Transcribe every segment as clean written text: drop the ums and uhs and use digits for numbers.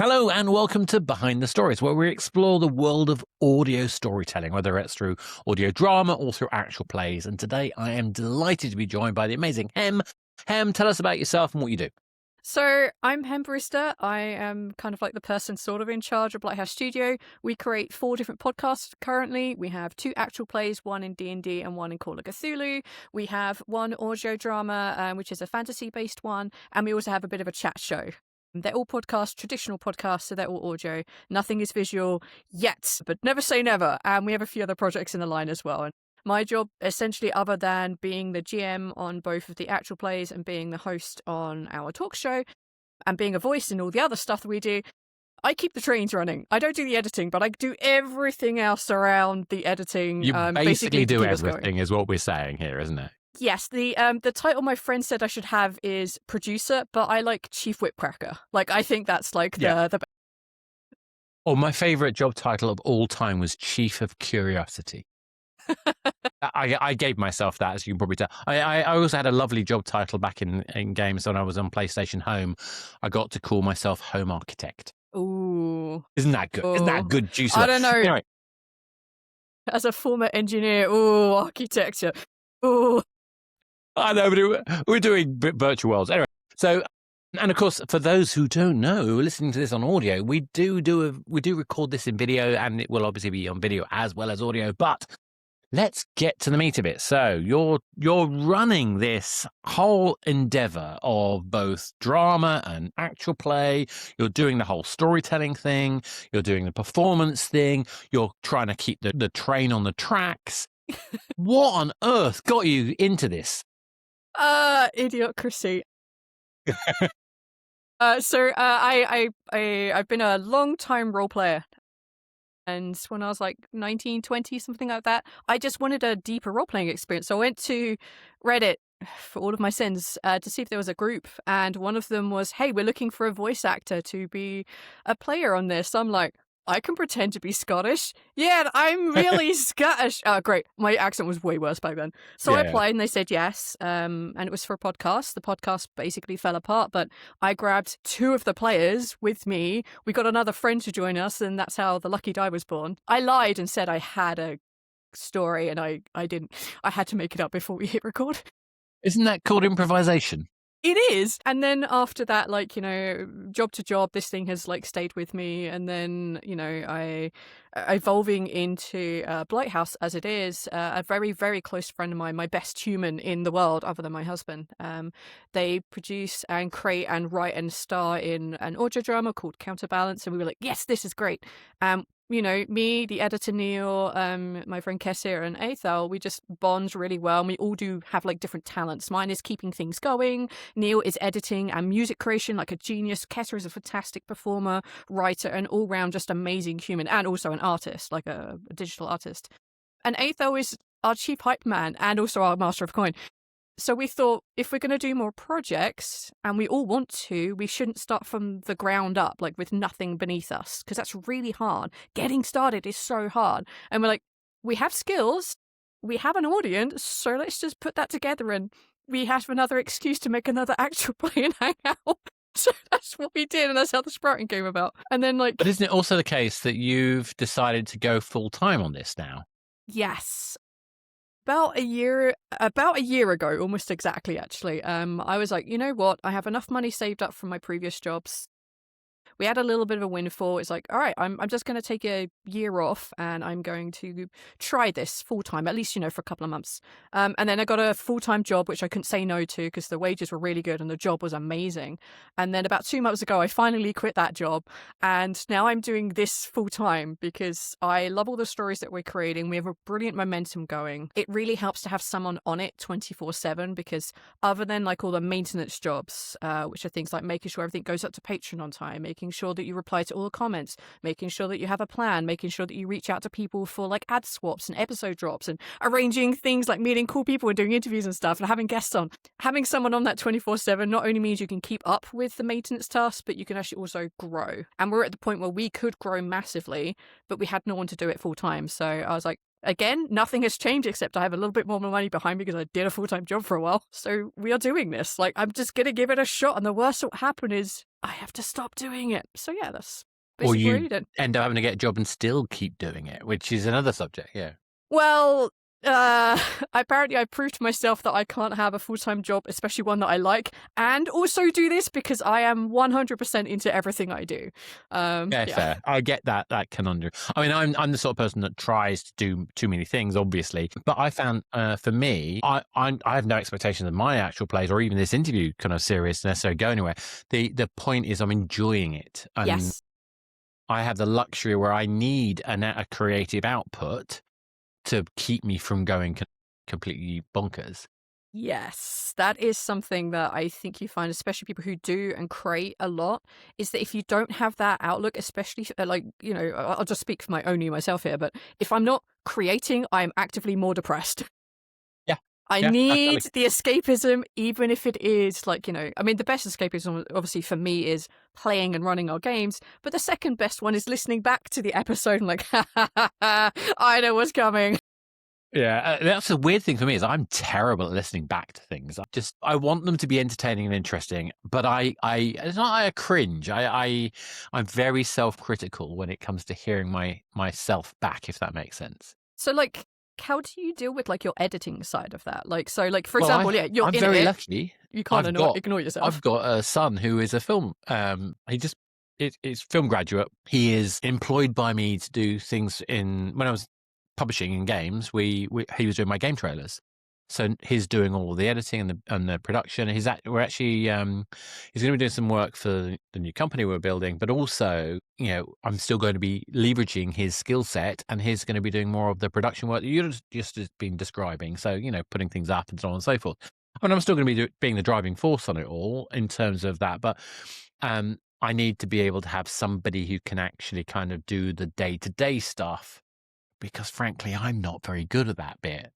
Hello and welcome to Behind the Stories, where we explore the world of audio storytelling, whether it's through audio drama or through actual plays. And today I am delighted to be joined by the amazing Hem. Hem, tell us about yourself and what you do. So I'm BREWSTER. I am kind of like the person sort of in charge of Blighthouse Studio. We create 4 different podcasts currently. We have 2 actual plays, one in D&D and one in Call of Cthulhu. We have one audio drama, which is a fantasy-based one. And we also have a bit of a chat show. They're all podcasts, traditional podcasts, so they're all audio. Nothing is visual yet, but never say never. And we have a few other projects in the line as well. And my job, essentially, other than being the GM on both of the actual plays and being the host on our talk show and being a voice in all the other stuff that we do, I keep the trains running. I don't do the editing, but I do everything else around the editing. You basically do everything, going. Is what we're saying here, isn't it? Yes, the title my friend said I should have is producer, but I like chief whipcracker. Like, I think that's like the Oh, my favourite job title of all time was Chief of Curiosity. I gave myself that, as you can probably tell. I also had a lovely job title back in games when I was on PlayStation Home. I got to call myself Home Architect. Ooh. Isn't that good? Isn't that good juice? I don't know. Anyway. As a former engineer, architecture. I know, but we're doing virtual worlds. Anyway, so, and of course, for those who don't know, listening to this on audio, we do record this in video, and it will obviously be on video as well as audio, but let's get to the meat of it. So you're running this whole endeavor of both drama and actual play. You're doing the whole storytelling thing. You're doing the performance thing. You're trying to keep the train on the tracks. What on earth got you into this? Idiocracy. I've been a long time role player. And when I was like 19, 20, something like that, I just wanted a deeper role-playing experience. So I went to Reddit for all of my sins to see if there was a group. And one of them was, hey, we're looking for a voice actor to be a player on this. So I'm like, I can pretend to be Scottish. Yeah, I'm really Scottish. Oh, great. My accent was way worse back then. So I applied and they said yes. And it was for a podcast. The podcast basically fell apart, but I grabbed 2 of the players with me. We got another friend to join us, and that's how the lucky die was born. I lied and said I had a story, and I didn't. I had to make it up before we hit record. Isn't that called improvisation? It is. And then after that, like, job to job, this thing has like stayed with me. And then, I evolving into Blighthouse as it is, a very, very close friend of mine, my best human in the world other than my husband. They produce and create and write and star in an audio drama called Counterbalance. And we were like, yes, this is great. Me, the editor Neil, my friend Kessir and Aethel, we just bond really well. And we all do have like different talents. Mine is keeping things going. Neil is editing and music creation like a genius. Kessir is a fantastic performer, writer, and all round just amazing human, and also an artist, like a digital artist. And Aethel is our chief hype man and also our master of coin. So we thought, if we're going to do more projects, and we all want to, we shouldn't start from the ground up, like with nothing beneath us, because that's really hard. Getting started is so hard. And we're like, we have skills, we have an audience, so let's just put that together, and we have another excuse to make another actual play and hang out. So that's what we did, and that's how the sprouting came about. And then, like... But isn't it also the case that you've decided to go full-time on this now? Yes. About a year ago, almost exactly, actually, I was like, you know what? I have enough money saved up from my previous jobs. We had a little bit of a windfall. It's like, all right, I'm just going to take a year off and I'm going to try this full time, at least, for a couple of months. And then I got a full-time job, which I couldn't say no to because the wages were really good and the job was amazing. And then about 2 months ago, I finally quit that job. And now I'm doing this full time because I love all the stories that we're creating. We have a brilliant momentum going. It really helps to have someone on it 24/7 because other than like all the maintenance jobs, which are things like making sure everything goes up to Patreon on time, making sure that you reply to all the comments, making sure that you have a plan, making sure that you reach out to people for like ad swaps and episode drops and arranging things like meeting cool people and doing interviews and stuff and having guests on. Having someone on that 24/7 not only means you can keep up with the maintenance tasks, but you can actually also grow. And we're at the point where we could grow massively, but we had no one to do it full time. So I was like, again, nothing has changed except I have a little bit more money behind me because I did a full-time job for a while. So we are doing this. Like, I'm just going to give it a shot. And the worst that will happen is I have to stop doing it. So yeah, that's Or basically what you you did. end up having to get a job and still keep doing it, which is another subject. Yeah. Well, uh, apparently I proved to myself that I can't have a full-time job, especially one that I like, and also do this because I am 100% into everything I do. Yeah, Yeah. fair. I get that conundrum. I mean, I'm the sort of person that tries to do too many things, obviously. But I found, for me, I have no expectation that my actual plays or even this interview kind of series necessarily go anywhere. The point is, I'm enjoying it, and Yes. I have the luxury where I need a creative output to keep me from going completely bonkers. Yes, that is something that I think you find, especially people who do and create a lot, is that if you don't have that outlook, especially like, you know, I'll just speak for my only myself here, but if I'm not creating, I'm actively more depressed. Yeah, I yeah, need absolutely. the escapism, even if it is like, you know, I mean, the best escapism, obviously, for me is playing and running our games. But the second best one is listening back to the episode and like, ha ha ha, ha, I know what's coming. Yeah, that's the weird thing for me is I'm terrible at listening back to things. I want them to be entertaining and interesting, but it's not I cringe. I'm very self-critical when it comes to hearing myself back, if that makes sense. So, like, how do you deal with like your editing side of that? Like, so, like, for Well, example, yeah, you're I'm in very it, lucky. you can't I've got ignore I've yourself. got a son who is a film. He's film graduate. He is employed by me to do things in when I was publishing in games. He was doing my game trailers, so he's doing all the editing and the production. We're actually he's going to be doing some work for the new company we're building, but also I'm still going to be leveraging his skill set, and he's going to be doing more of the production work that you've just been describing. So putting things up and so on and so forth. I mean, I'm still going to be being the driving force on it all in terms of that, but I need to be able to have somebody who can actually kind of do the day-to-day stuff because frankly, I'm not very good at that bit.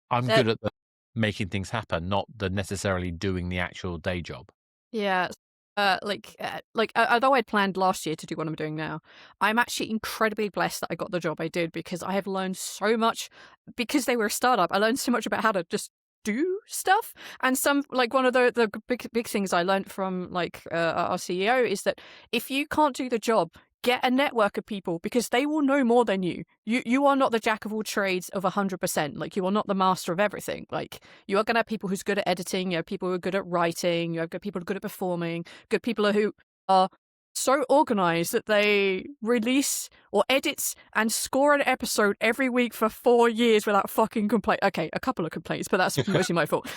I'm That good at the making things happen, not the necessarily doing the actual day job. Yeah. Although I'd planned last year to do what I'm doing now, I'm actually incredibly blessed that I got the job I did because I have learned so much. Because they were a startup, I learned so much about how to just do stuff. And one of the big things I learned from our CEO is that if you can't do the job, get a network of people because they will know more than you. You are not the jack of all trades of 100%. Like, you are not the master of everything. Like, you are going to have people who's good at editing, you have people who are good at writing, you have good people who are good at performing, good people who are so organized that they release or edit and score an episode every week for 4 years without fucking complaint. Okay, a couple of complaints, but that's mostly my fault.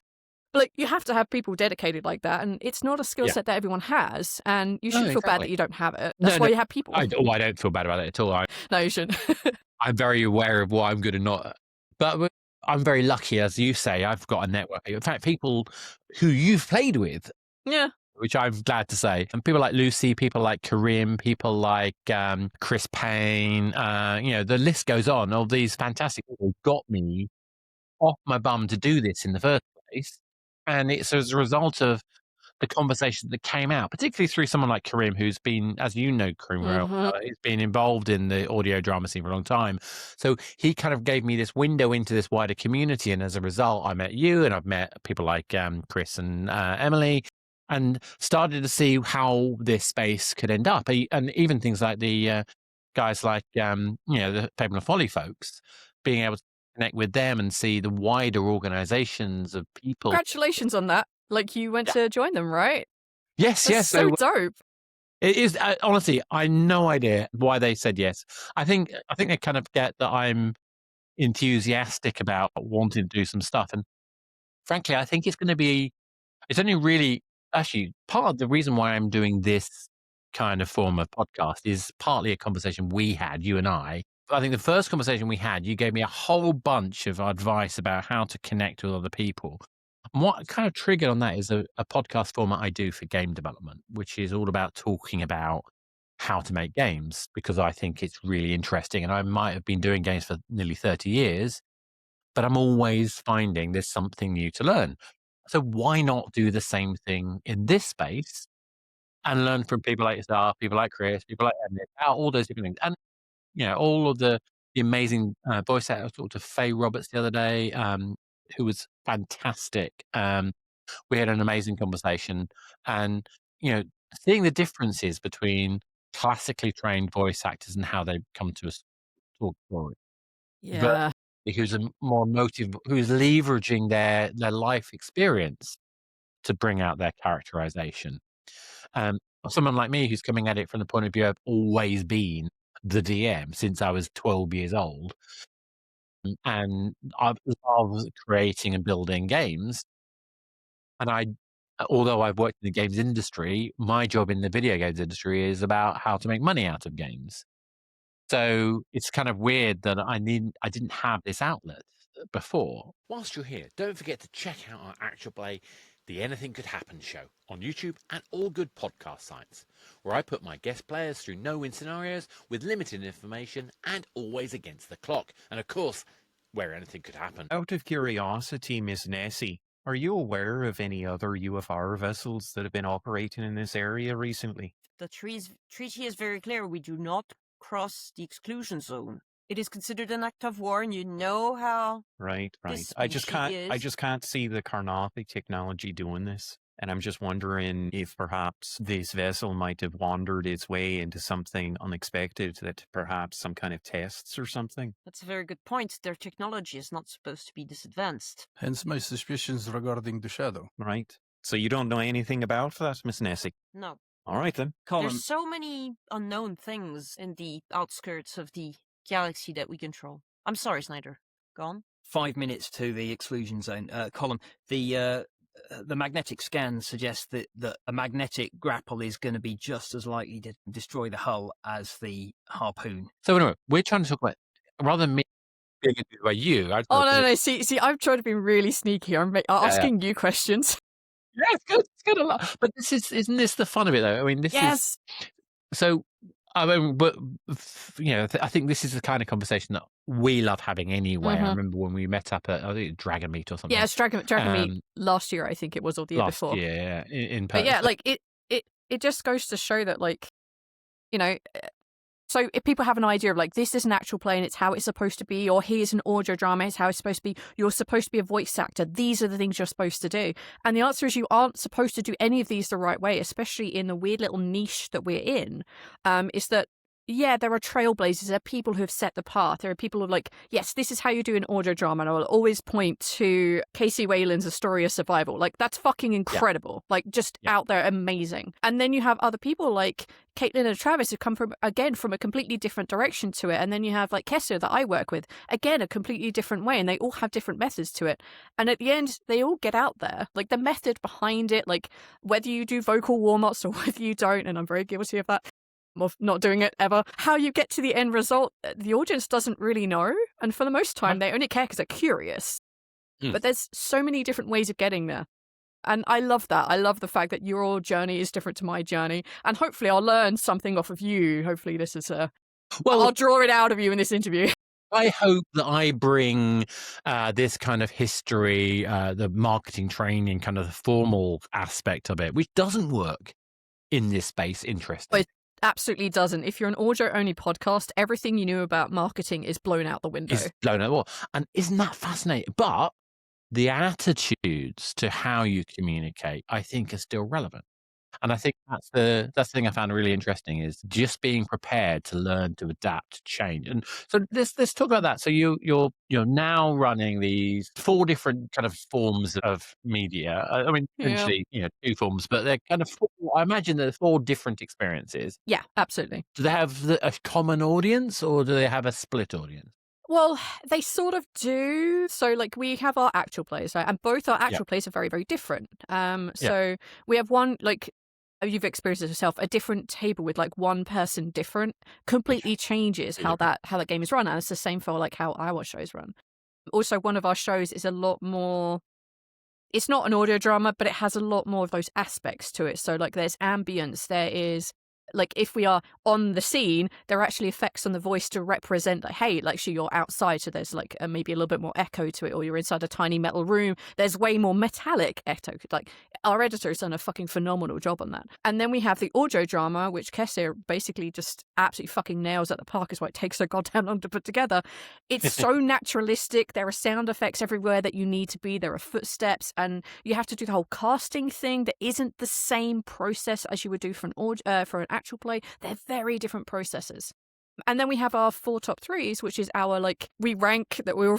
Like, you have to have people dedicated like that, and it's not a skill Yeah. set that everyone has, and you No, shouldn't feel bad exactly. that you don't have it. No, That's why no, you have people. I don't feel bad about it at all. No, you shouldn't. I'm very aware of what I'm good and not. But I'm very lucky, as you say, I've got a network. In fact, people who you've played with, Yeah. which I'm glad to say, and people like Lucy, people like Karim, people like Chris Payne, the list goes on. All these fantastic people got me off my bum to do this in the first place, and it's as a result of the conversation that came out, particularly through someone like Karim, who's been, as you know, Karim well, Mhm. he's been involved in the audio drama scene for a long time. So he kind of gave me this window into this wider community, and as a result, I met you, and I've met people like Chris and Emily, and started to see how this space could end up, and even things like the guys like the Fable Folly folks, being able to connect with them and see the wider organizations of people. Congratulations on that. Like, you went to join them, right? Yes, That's yes. so So dope. it is honestly, I no idea why they said yes. I think they kind of get that I'm enthusiastic about wanting to do some stuff, and frankly, I think it's only really actually part of the reason why I'm doing this kind of form of podcast is partly a conversation we had, you and I think the first conversation we had, you gave me a whole bunch of advice about how to connect with other people. And what kind of triggered on that is a podcast format I do for game development, which is all about talking about how to make games because I think it's really interesting. And I might have been doing games for nearly 30 years, but I'm always finding there's something new to learn. So why not do the same thing in this space and learn from people like yourself, people like Chris, people like Emily, about all those different things. And all of the the amazing voice actor. I talked to Faye Roberts the other day, who was fantastic. We had an amazing conversation, and you know, seeing the differences between classically trained voice actors and how they come to us talk story, but Yeah. who's a more emotive, who's leveraging their life experience to bring out their characterization. Or someone like me who's coming at it from the point of view I've always been the DM since I was 12 years old, and I've loved creating and building games. And although I've worked in the games industry, my job in the video games industry is about how to make money out of games. So it's kind of weird that I didn't have this outlet before. Whilst you're here, don't forget to check out our actual play, The Anything Could Happen show, on YouTube and all good podcast sites, where I put my guest players through no-win scenarios with limited information and always against the clock. And of course, where anything could happen. Out of curiosity, Miss Nessie, are you aware of any other UFR vessels that have been operating in this area recently? The treaty is very clear. We do not cross the exclusion zone. It is considered an act of war, and you know how. Right. This I just species can't see the Carnothic technology doing this. And I'm just wondering if perhaps this vessel might have wandered its way into something unexpected, that perhaps some kind of tests or something. That's a very good point. Their technology is not supposed to be this advanced. Hence my suspicions regarding the shadow. Right. So you don't know anything about that, Miss Nessie? No. All right then. Colin, There's so many unknown things in the outskirts of the galaxy that we control. I'm sorry, Snyder. Go on. 5 minutes to the exclusion zone. Colin, the magnetic scan suggests that a magnetic grapple is going to be just as likely to destroy the hull as the harpoon. So anyway, we're trying to talk about, rather than me being interviewed by you. Oh no! See, I'm trying to be really sneaky. I'm asking you questions. Yeah, it's good. It's good a lot. But isn't this the fun of it though? I mean, this Yes. so. I mean, but I think this is the kind of conversation that we love having anyway. I remember when we met up at, I think, Dragon Meet or something. Yeah, it's Dragon Meet last year, I think it was, or the year before. Yeah, in person. But yeah, like it just goes to show that, like, you know, so if people have an idea of like, this is an actual play and it's how it's supposed to be, or here's an audio drama, it's how it's supposed to be, you're supposed to be a voice actor, these are the things you're supposed to do. And the answer is you aren't supposed to do any of these the right way, especially in the weird little niche that we're in, is that, yeah, there are trailblazers, there are people who have set the path, there are people who are like, yes, this is how you do an audio drama, and I will always point to Casey Whalen's A Story of Survival. Like, that's fucking incredible. Like, just out there, amazing. And then you have other people like Caitlin and Travis who come from a completely different direction to it. And then you have like Kessler that I work with, again, a completely different way, and they all have different methods to it. And at the end, they all get out there. Like, the method behind it, like whether you do vocal warm-ups or whether you don't, and I'm very guilty of that, of not doing it ever, how you get to the end result, the audience doesn't really know, and for the most time they only care because they're curious. But there's so many different ways of getting there, and I love that. I love the fact that your journey is different to my journey, and hopefully I'll learn something off of you. Hopefully this is I'll draw it out of you in this interview. I hope that I bring this kind of history, the marketing training, kind of the formal aspect of it, which doesn't work in this space, interesting. Absolutely doesn't. If you're an audio-only podcast, everything you knew about marketing is blown out the window. It's blown out the wall. And isn't that fascinating? But the attitudes to how you communicate, I think, are still relevant. And I think that's the thing I found really interesting, is just being prepared to learn, to adapt, to change. And so let's talk about that. So you're now running these 4 different kind of forms of media. I mean, essentially, 2 forms, but they're kind of 4, I imagine they're 4 different experiences. Yeah, absolutely. Do they have a common audience, or do they have a split audience? Well, they sort of do. So, like, we have our actual plays, right? And both our actual plays are very, very different. So we have one, like, you've experienced it yourself, a different table with like one person different completely changes how that game is run. And it's the same for like how our shows run. Also, one of our shows is a lot more, it's not an audio drama, but it has a lot more of those aspects to it. So like there's ambience, there is like if we are on the scene, there are actually effects on the voice to represent like, hey, like you're outside, so there's like maybe a little bit more echo to it, or you're inside a tiny metal room, there's way more metallic echo. Like our editor's done a fucking phenomenal job on that. And then we have the audio drama, which Kessie basically just absolutely fucking nails at the park, is why it takes so goddamn long to put together. It's so naturalistic. There are sound effects everywhere that you need to be. There are footsteps, and you have to do the whole casting thing that isn't the same process as you would do for an actual play. They're very different processes. And then we have our 4 top 3s, which is our, like, we rank that we're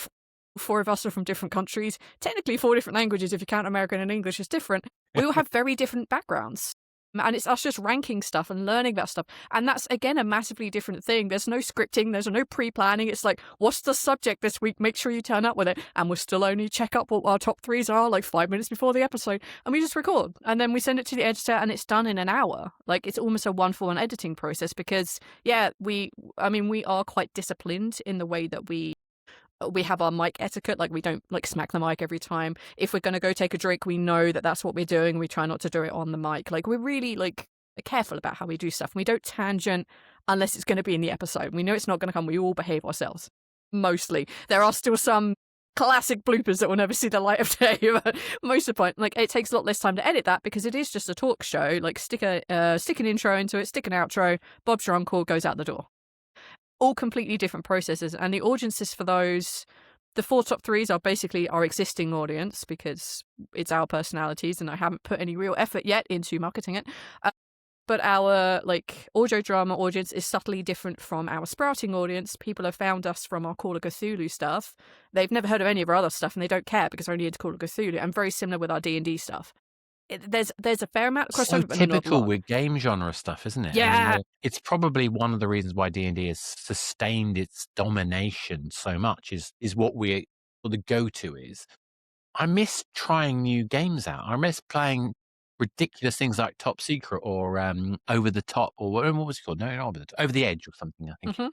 4 of us are from different countries. Technically 4 different languages, if you count American and English as different. We all have very different backgrounds. And it's us just ranking stuff and learning about stuff. And that's, again, a massively different thing. There's no scripting. There's no pre-planning. It's like, what's the subject this week? Make sure you turn up with it. And we'll still only check up what our top 3s are like 5 minutes before the episode. And we just record. And then we send it to the editor and it's done in an hour. Like, it's almost a 1-for-1 editing process because, yeah, we are quite disciplined in the way that we have our mic etiquette. Like, we don't like smack the mic every time. If we're going to go take a drink, we know that that's what we're doing. We try not to do it on the mic. Like, we're really like careful about how we do stuff. We don't tangent unless it's going to be in the episode. We know it's not going to come. We all behave ourselves. Mostly. There are still some classic bloopers that will never see the light of day. But most of the point, like, it takes a lot less time to edit that because it is just a talk show. Like, stick an intro into it, stick an outro, Bob's your uncle, goes out the door. All completely different processes, and the audiences for those, the 4 top 3s are basically our existing audience because it's our personalities, and I haven't put any real effort yet into marketing it. But our like audio drama audience is subtly different from our sprouting audience. People have found us from our Call of Cthulhu stuff. They've never heard of any of our other stuff, and they don't care because they're only into Call of Cthulhu. And very similar with our D&D stuff. There's a fair amount of crossover. So but not a typical lot. with game genre stuff, isn't it? Yeah. It's probably one of the reasons why D&D has sustained its domination so much is what the go-to is. I miss trying new games out. I miss playing ridiculous things like Top Secret or Over the Top, or what was it called? No, not Over the Edge or something, I think. Mm-hmm.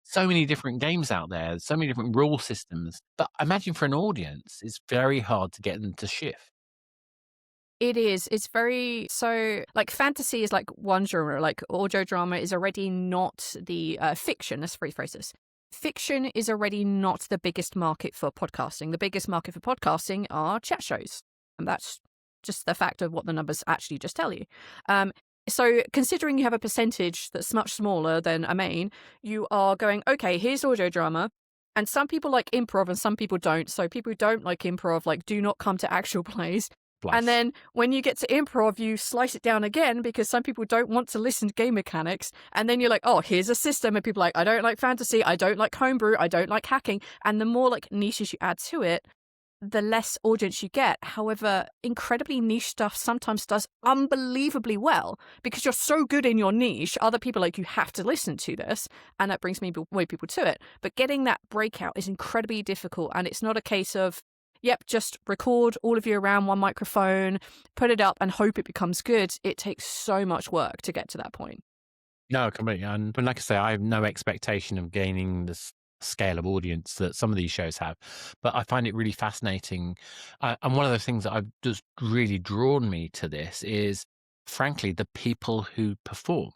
So many different games out there, so many different rule systems. But I imagine for an audience, it's very hard to get them to shift. It is. It's very so like fantasy is like one genre. Like audio drama is already not the fiction. Let's rephrase this. Fiction is already not the biggest market for podcasting. The biggest market for podcasting are chat shows, and that's just the fact of what the numbers actually just tell you. So considering you have a percentage that's much smaller than a main, you are going, okay, here's audio drama. And some people like improv and some people don't. So people who don't like improv, like, do not come to actual plays. And then when you get to improv, you slice it down again because some people don't want to listen to game mechanics. And then you're like, oh, here's a system. And people are like, I don't like fantasy. I don't like homebrew. I don't like hacking. And the more like niches you add to it, the less audience you get. However, incredibly niche stuff sometimes does unbelievably well because you're so good in your niche. Other people are like, you have to listen to this. And that brings more people to it. But getting that breakout is incredibly difficult. And it's not a case of, yep, just record all of you around one microphone, put it up and hope it becomes good. It takes so much work to get to that point. No, completely. And like I say, I have no expectation of gaining this scale of audience that some of these shows have, but I find it really fascinating. And one of the things that I've just really drawn me to this is, frankly, the people who perform.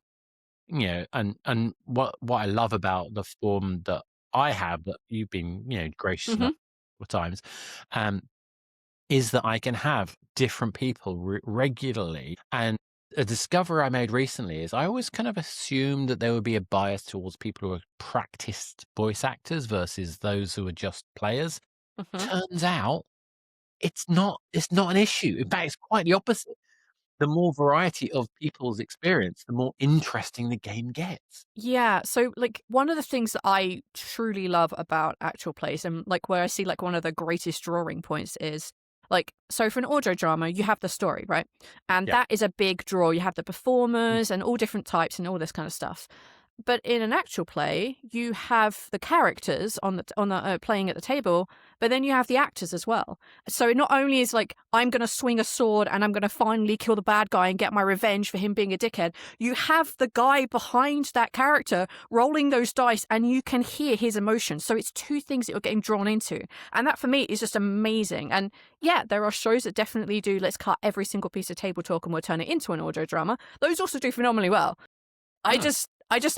You know, and what I love about the form that I have, that you've been, gracious enough times, is that I can have different people regularly. And a discovery I made recently is I always kind of assumed that there would be a bias towards people who are practiced voice actors versus those who are just players. Turns out it's not an issue. In fact, it's quite the opposite. The more variety of people's experience, the more interesting the game gets. Yeah. So, like, one of the things that I truly love about actual plays, and like where I see like one of the greatest drawing points is, like, so for an audio drama, you have the story, right? And that is a big draw. You have the performers and all different types and all this kind of stuff. But in an actual play, you have the characters on the playing at the table, but then you have the actors as well. So it not only is like, I'm going to swing a sword and I'm going to finally kill the bad guy and get my revenge for him being a dickhead. You have the guy behind that character rolling those dice and you can hear his emotions. So it's two things that you're getting drawn into. And that for me is just amazing. And yeah, there are shows that definitely do, let's cut every single piece of table talk and we'll turn it into an audio drama. Those also do phenomenally well. I just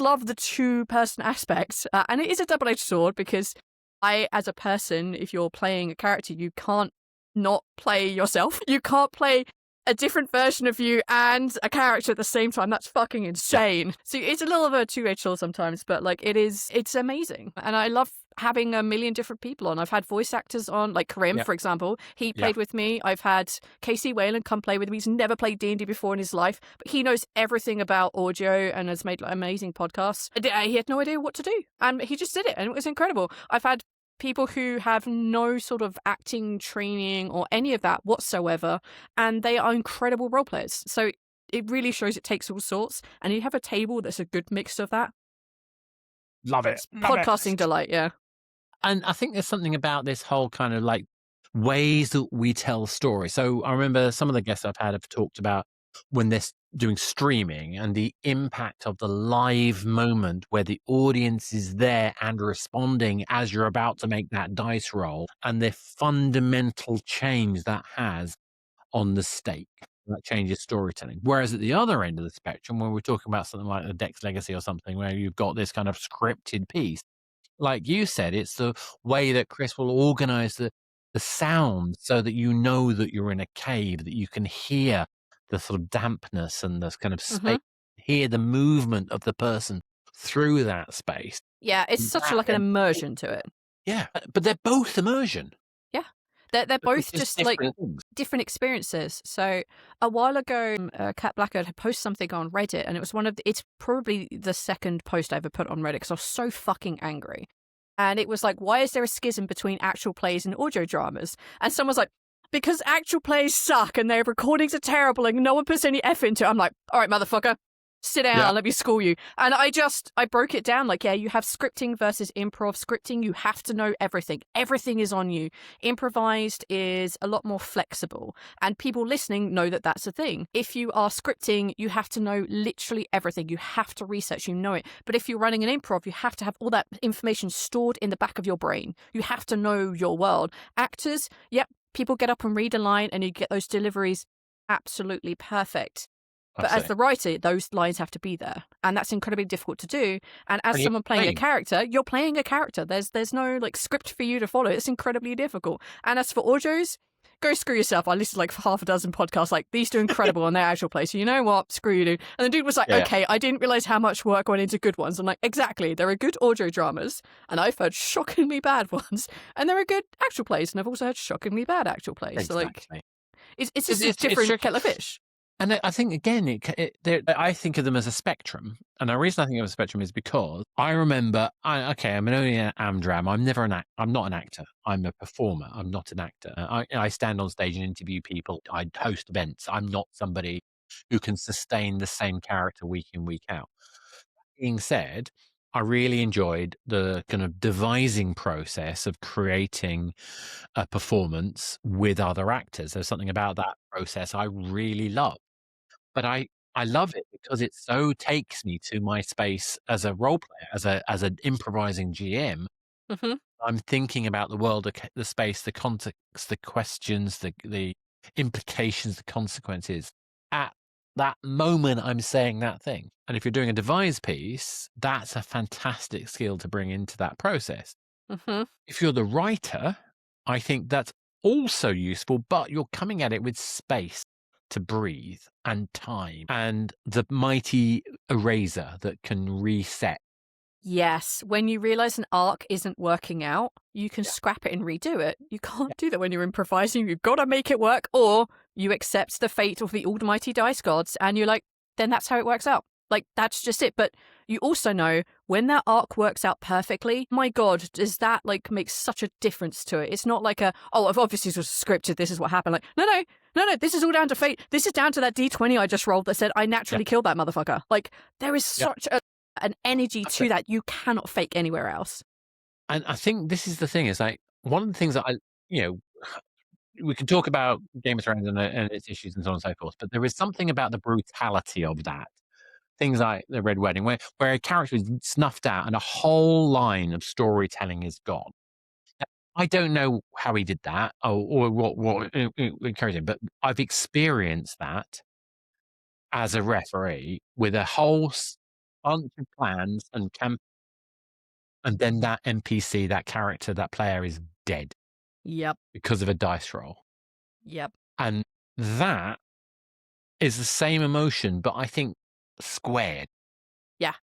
love the two-person aspect. And it is a double-edged sword because as a person, if you're playing a character, you can't not play yourself. You can't play a different version of you and a character at the same time. That's fucking insane. So it's a little of a two-edged sword sometimes, but like it's amazing. And I love having a million different people on. I've had voice actors on, like Karim, for example. He played with me. I've had Casey Whalen come play with me. He's never played D&D before in his life, but he knows everything about audio and has made like, amazing podcasts. He had no idea what to do, and he just did it, and it was incredible. I've had people who have no sort of acting training or any of that whatsoever, and they are incredible role players. So it really shows it takes all sorts, and you have a table that's a good mix of that. Love it. Podcasting delight, yeah. And I think there's something about this whole kind of like ways that we tell stories. So I remember some of the guests I've had have talked about when they're doing streaming and the impact of the live moment where the audience is there and responding as you're about to make that dice roll, and the fundamental change that has on the stake. That changes storytelling. Whereas at the other end of the spectrum, when we're talking about something like the Dex Legacy or something where you've got this kind of scripted piece, like you said, it's the way that Chris will organize the sound so that you know that you're in a cave, that you can hear the sort of dampness and this kind of space, hear the movement of the person through that space. Yeah, it's such like an immersion to it. Yeah, but they're both immersion. Yeah. They're both just like different experiences. So a while ago, Kat Blackard had posted something on Reddit, and it was it's probably the second post I ever put on Reddit because I was so fucking angry. And it was like, why is there a schism between actual plays and audio dramas? And someone's like, because actual plays suck and their recordings are terrible and no one puts any effort into it. I'm like, all right, motherfucker. Sit down, let me school you. And I broke it down like, yeah, you have scripting versus improv. Scripting, you have to know everything. Everything is on you. Improvised is a lot more flexible. And people listening know that that's a thing. If you are scripting, you have to know literally everything. You have to research, you know it. But if you're running an improv, you have to have all that information stored in the back of your brain. You have to know your world. Actors, people get up and read a line and you get those deliveries absolutely perfect. But as the writer, those lines have to be there. And that's incredibly difficult to do. And as someone playing a character, you're playing a character. There's no like script for you to follow. It's incredibly difficult. And as for audios, go screw yourself. I listened to like half a dozen podcasts. Like, these do incredible on their actual play. So you know what? Screw you, dude. And the dude was like, okay, I didn't realize how much work went into good ones. I'm like, exactly. There are good audio dramas. And I've heard shockingly bad ones. And there are good actual plays. And I've also heard shockingly bad actual plays. Exactly. So like, it's just a different kettle of fish. And I think, again, I think of them as a spectrum. And the reason I think of a spectrum is because I remember, I'm only an Amdram. I'm not an actor. I'm a performer. I'm not an actor. I stand on stage and interview people. I host events. I'm not somebody who can sustain the same character week in, week out. That being said, I really enjoyed the kind of devising process of creating a performance with other actors. There's something about that process I really love. But I love it because it so takes me to my space as a role player, as an improvising GM. Mm-hmm. I'm thinking about the world, the space, the context, the questions, the implications, the consequences. At that moment, I'm saying that thing. And if you're doing a devised piece, that's a fantastic skill to bring into that process. Mm-hmm. If you're the writer, I think that's also useful, but you're coming at it with space to breathe and time and the mighty eraser that can reset. Yes, when you realize an arc isn't working out, you can scrap it and redo it. You can't do that when you're improvising. You've got to make it work, or you accept the fate of the almighty dice gods and you're like, then that's how it works out. Like, that's just it. But you also know when that arc works out perfectly, my God, does that like make such a difference to it? It's not like I've obviously was scripted, this is what happened. Like, no, this is all down to fate. This is down to that D20 I just rolled that said I naturally killed that motherfucker. Like, there is such an energy to that you cannot fake anywhere else. And I think this is the thing, is like one of the things that we can talk about Game of Thrones and its issues and so on and so forth, but there is something about the brutality of that. Things like the Red Wedding, where a character is snuffed out and a whole line of storytelling is gone. I don't know how he did that or what encouraged him, but I've experienced that as a referee with a whole bunch of plans and then that NPC, that character, that player is dead Yep. because of a dice roll. Yep. And that is the same emotion, but I think squared. Yeah.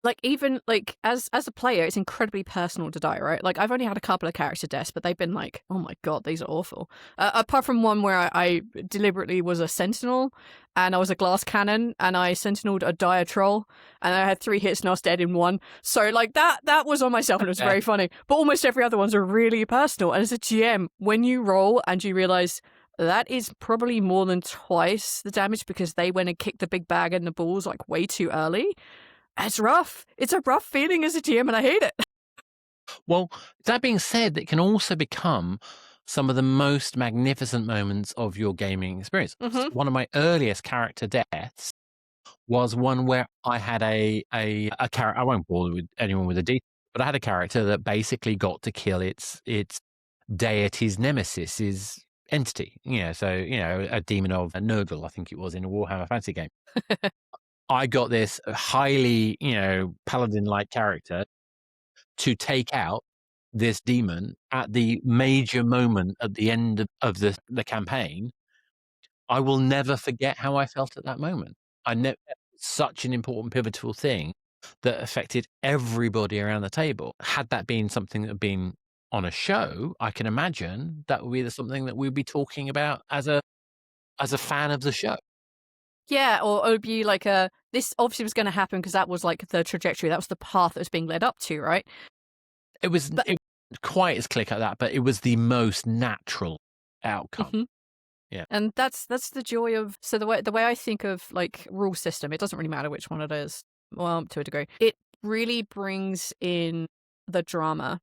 Like, even, like, as a player, it's incredibly personal to die, right? Like, I've only had a couple of character deaths, but they've been like, oh my god, these are awful. Apart from one where I deliberately was a sentinel, and I was a glass cannon, and I sentineled a dire troll, and I had 3 hits and I was dead in 1. So, like, that was on myself, and it was very funny. But almost every other ones are really personal. And as a GM, when you roll and you realise that is probably more than twice the damage because they went and kicked the big bag and the balls, like, way too early, it's rough. It's a rough feeling as a GM, and I hate it. Well, that being said, it can also become some of the most magnificent moments of your gaming experience. Mhm. One of my earliest character deaths was one where I had a character. I won't bore with anyone with a detail, but I had a character that basically got to kill its deity's nemesis' entity. A demon of Nurgle, I think it was, in a Warhammer Fantasy game. I got this highly, paladin-like character to take out this demon at the major moment at the end of the campaign. I will never forget how I felt at that moment. Such an important, pivotal thing that affected everybody around the table. Had that been something that had been on a show, I can imagine that would be something that we'd be talking about as a fan of the show. Yeah, or it would be like this obviously was going to happen because that was like the trajectory. That was the path that was being led up to, right? It was quite as clear like that, but it was the most natural outcome. Mhm. Yeah. And that's the joy of, so the way I think of like rule system, it doesn't really matter which one it is, well, to a degree. It really brings in the drama.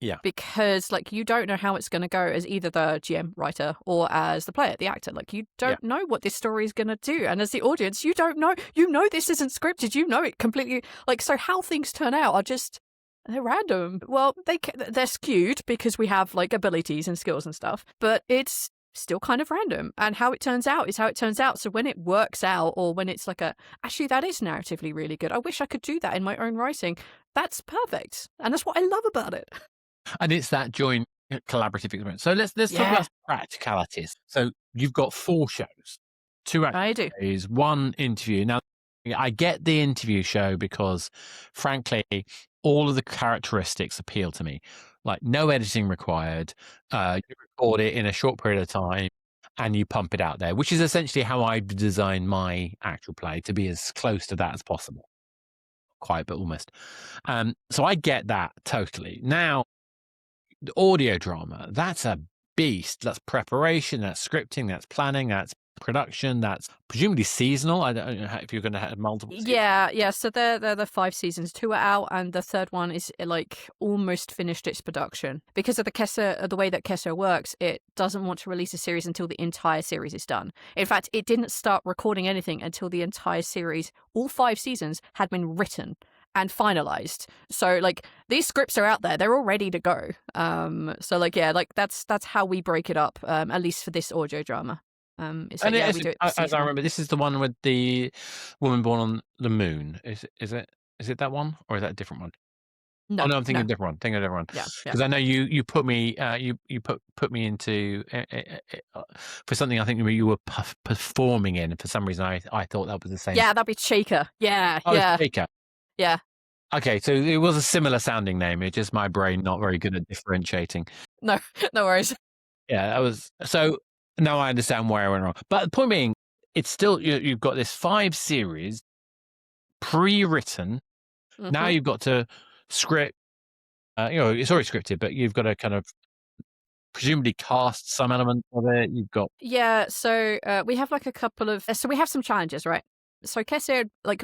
Yeah. Because like you don't know how it's going to go as either the GM writer or as the player, the actor. Like you don't know what this story is going to do, and as the audience, you don't know. You know this isn't scripted. You know it completely. Like, so how things turn out are just, they're random. Well, they're skewed because we have like abilities and skills and stuff, but it's still kind of random. And how it turns out is how it turns out. So when it works out, or when it's like actually that is narratively really good. I wish I could do that in my own writing. That's perfect, and that's what I love about it. And it's that joint collaborative experience. So let's talk about practicalities. So you've got 4 shows, 2 actual shows, 1 interview. Now, I get the interview show because, frankly, all of the characteristics appeal to me. Like, no editing required. You record it in a short period of time and you pump it out there, which is essentially how I design my actual play, to be as close to that as possible. Quite, but almost. So I get that totally. Now, the audio drama, that's a beast. That's preparation, that's scripting, that's planning, that's production, that's presumably seasonal. I don't know if you're going to have multiple seasons. Yeah. So they're the 5 seasons. 2 are out, and the 3rd one is like almost finished its production. Because of the way that Kesser works, it doesn't want to release a series until the entire series is done. In fact, it didn't start recording anything until the entire series, all 5 seasons, had been written and finalized. So like these scripts are out there, they're all ready to go. So like that's how we break it up, at least for this audio drama. We do it as I remember, this is the one with the woman born on the moon. Is it that one, or is that a different one? No, I'm thinking of a different one. Yeah. Because I know you put me you put me into for something I think you were performing in. For some reason, I thought that was the same. Yeah, that'd be Shaker. Yeah. Shaker. Yeah. Okay, so it was a similar sounding name. It's just my brain not very good at differentiating. No worries. Yeah, that was so. Now I understand where I went wrong. But the point being, it's still you've got this 5 series pre-written. Mm-hmm. Now you've got to script. It's already scripted, but you've got to kind of presumably cast some element of it. You've got So we have like a couple of. So we have some challenges, right? So Kesser, like,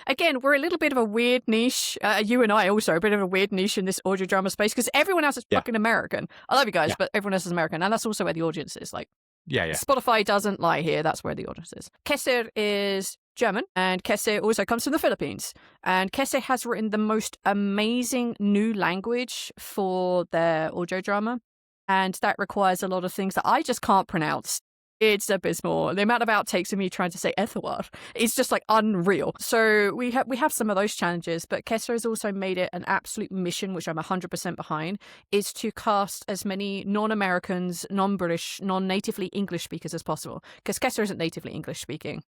again, we're a little bit of a weird niche. You and I also are a bit of a weird niche in this audio drama space because everyone else is fucking American. I love you guys, but everyone else is American. And that's also where the audience is. Like, Spotify doesn't lie here. That's where the audience is. Kesser is German, and Kesser also comes from the Philippines. And Kesser has written the most amazing new language for their audio drama. And that requires a lot of things that I just can't pronounce. It's abysmal. The amount of outtakes of me trying to say Ethelward is just like unreal. So we have some of those challenges, but Kesser has also made it an absolute mission, which I'm 100% behind, is to cast as many non-Americans, non-British, non-natively English speakers as possible. Because Kesser isn't natively English speaking.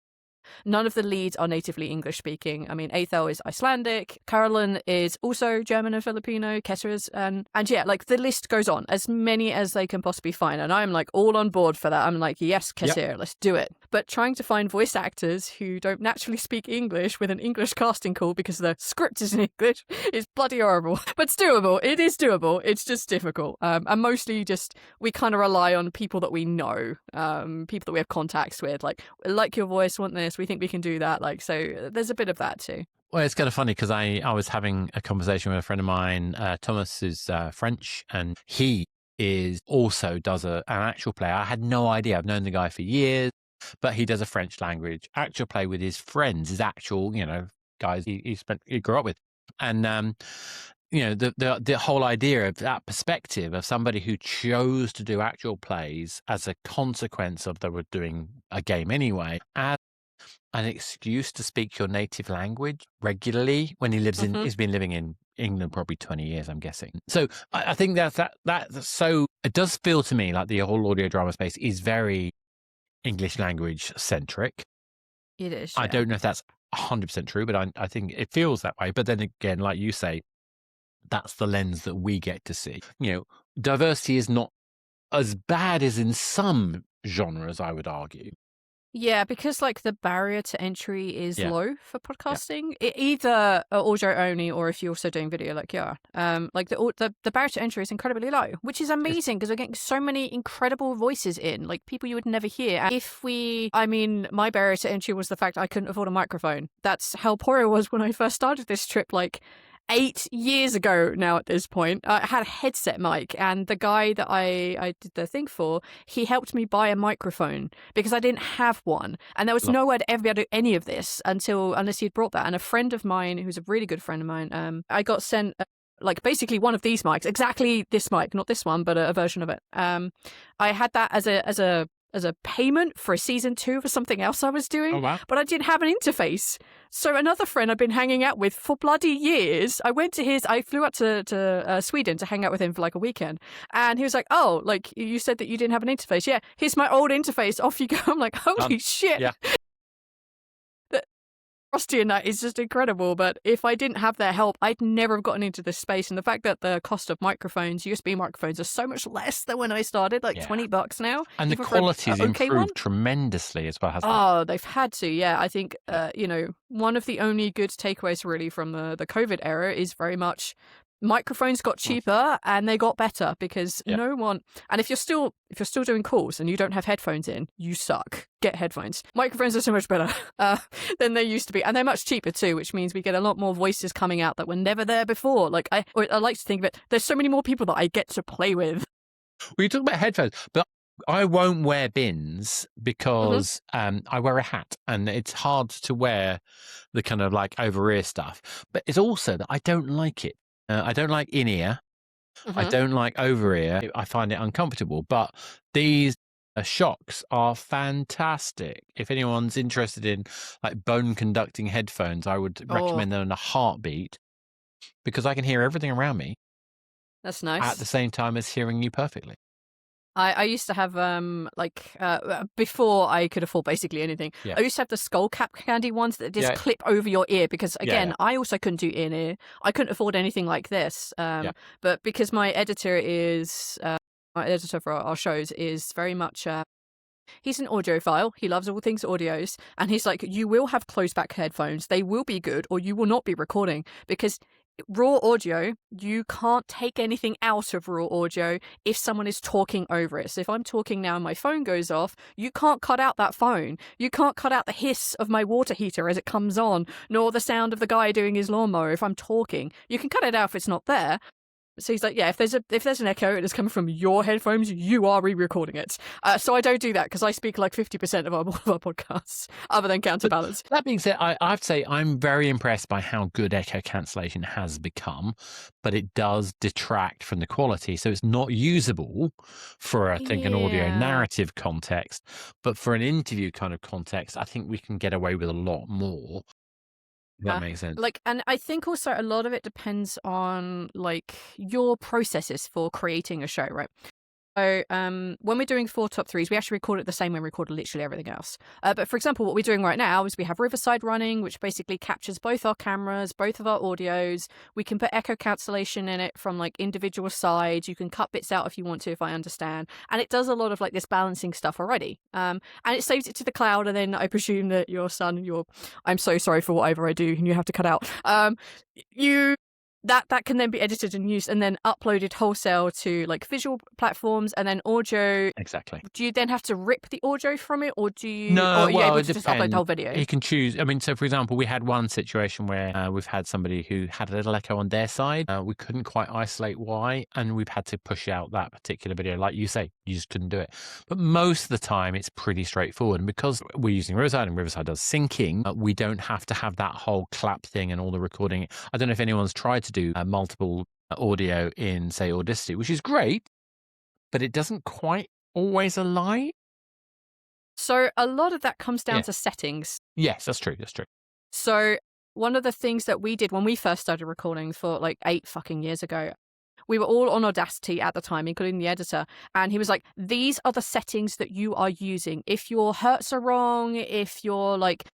None of the leads are natively English speaking. I mean, Aethel is Icelandic. Carolyn is also German and Filipino. Kesser is, and yeah, like the list goes on. As many as they can possibly find. And I'm like all on board for that. I'm like, yes, Kesser, let's do it. But trying to find voice actors who don't naturally speak English with an English casting call because the script is in English is bloody horrible. But it's doable. It is doable. It's just difficult. And mostly just, we kind of rely on people that we know, people that we have contacts with. Like your voice, want this. We think we can do that. Like, so there's a bit of that too. Well, it's kind of funny because I was having a conversation with a friend of mine. Thomas is French, and he does an actual play. I had no idea. I've known the guy for years, but he does a French language actual play with his friends, his actual, guys he grew up with. And the whole idea of that perspective of somebody who chose to do actual plays as a consequence of they were doing a game anyway, as an excuse to speak your native language regularly when he lives he's been living in England probably 20 years, I'm guessing. So I think that's so it does feel to me like the whole audio drama space is very English language centric. It is. I don't know if that's 100% true, but I think it feels that way. But then again, like you say, that's the lens that we get to see. Diversity is not as bad as in some genres, I would argue. Yeah, because like the barrier to entry is low for podcasting. Either audio only, or if you're also doing video, like like the barrier to entry is incredibly low, which is amazing because we're getting so many incredible voices in, like people you would never hear. And my barrier to entry was the fact I couldn't afford a microphone. That's how poor I was when I first started this trip, like 8 years ago now at this point. I had a headset mic, and the guy that I did the thing for, he helped me buy a microphone because I didn't have one. And there was no way to ever be able to do any of this unless he'd brought that. And a friend of mine, who's a really good friend of mine, I got sent like basically one of these mics, exactly this mic, not this one, but a version of it. I had that as a payment for a season 2 for something else I was doing. Oh, wow. But I didn't have an interface. So another friend I've been hanging out with for bloody years, I flew up to Sweden to hang out with him for like a weekend. And he was like, oh, like you said that you didn't have an interface. Yeah, here's my old interface. Off you go. I'm like, holy shit. Yeah. Rusty and that is just incredible. But if I didn't have their help, I'd never have gotten into this space. And the fact that the cost of microphones, USB microphones, are so much less than when I started, like $20 now. And the quality's improved tremendously as well, hasn't it? Oh, they've had to. Yeah, I think, one of the only good takeaways really from the COVID era is very much microphones got cheaper and they got better because no one, and if you're still doing calls and you don't have headphones in, you suck. Get headphones. Microphones are so much better than they used to be, and they're much cheaper too, which means we get a lot more voices coming out that were never there before. Like I like to think of it, there's so many more people that I get to play with. Well, you talk about headphones, but I won't wear bins because I wear a hat and it's hard to wear the kind of like over ear stuff. But it's also that I don't like it. I don't like in-ear. I don't like over-ear. I find it uncomfortable. But these shocks are fantastic. If anyone's interested in like bone-conducting headphones, I would recommend them in a heartbeat because I can hear everything around me. That's nice. At the same time as hearing you perfectly. I used to have, before I could afford basically anything, I used to have the skull cap candy ones that just clip over your ear because, again, I also couldn't do in-ear. I couldn't afford anything like this. But because my editor for our shows is very much... he's an audiophile. He loves all things audios. And he's like, you will have closed back headphones. They will be good or you will not be recording because raw audio, you can't take anything out of raw audio if someone is talking over it. So if I'm talking now and my phone goes off, you can't cut out that phone. You can't cut out the hiss of my water heater as it comes on, nor the sound of the guy doing his lawnmower if I'm talking. You can cut it out if it's not there. So he's like, yeah, if there's an echo and it's coming from your headphones, you are re-recording it. So I don't do that because I speak like 50% of our podcasts, other than Counterbalance. That being said, I have to say I'm very impressed by how good echo cancellation has become, but it does detract from the quality. So it's not usable for, I think, an audio narrative context. But for an interview kind of context, I think we can get away with a lot more. That makes sense. Like, and I think also a lot of it depends on like your processes for creating a show, right? So when we're doing 4 top 3s, we actually record it the same way we record literally everything else. But for example, what we're doing right now is we have Riverside running, which basically captures both our cameras, both of our audios. We can put echo cancellation in it from like individual sides. You can cut bits out if you want to, if I understand. And it does a lot of like this balancing stuff already. And it saves it to the cloud. And then I presume that your son, I'm so sorry for whatever I do and you have to cut out. That can then be edited and used and then uploaded wholesale to like visual platforms and then audio. Exactly. Do you then have to rip the audio from it, or do you? No, or are you well, able it to just upload the whole video? You can choose. I mean, so for example, we had one situation where we've had somebody who had a little echo on their side. We couldn't quite isolate why, and we've had to push out that particular video. Like you say, you just couldn't do it. But most of the time, it's pretty straightforward. And because we're using Riverside and Riverside does syncing, we don't have to have that whole clap thing and all the recording. I don't know if anyone's tried to do multiple audio in, say, Audacity, which is great, but it doesn't quite always align. So a lot of that comes down to settings. Yes, that's true. That's true. So one of the things that we did when we first started recording for like 8 fucking years ago, we were all on Audacity at the time, including the editor. And he was like, these are the settings that you are using. If your hertz are wrong, if your like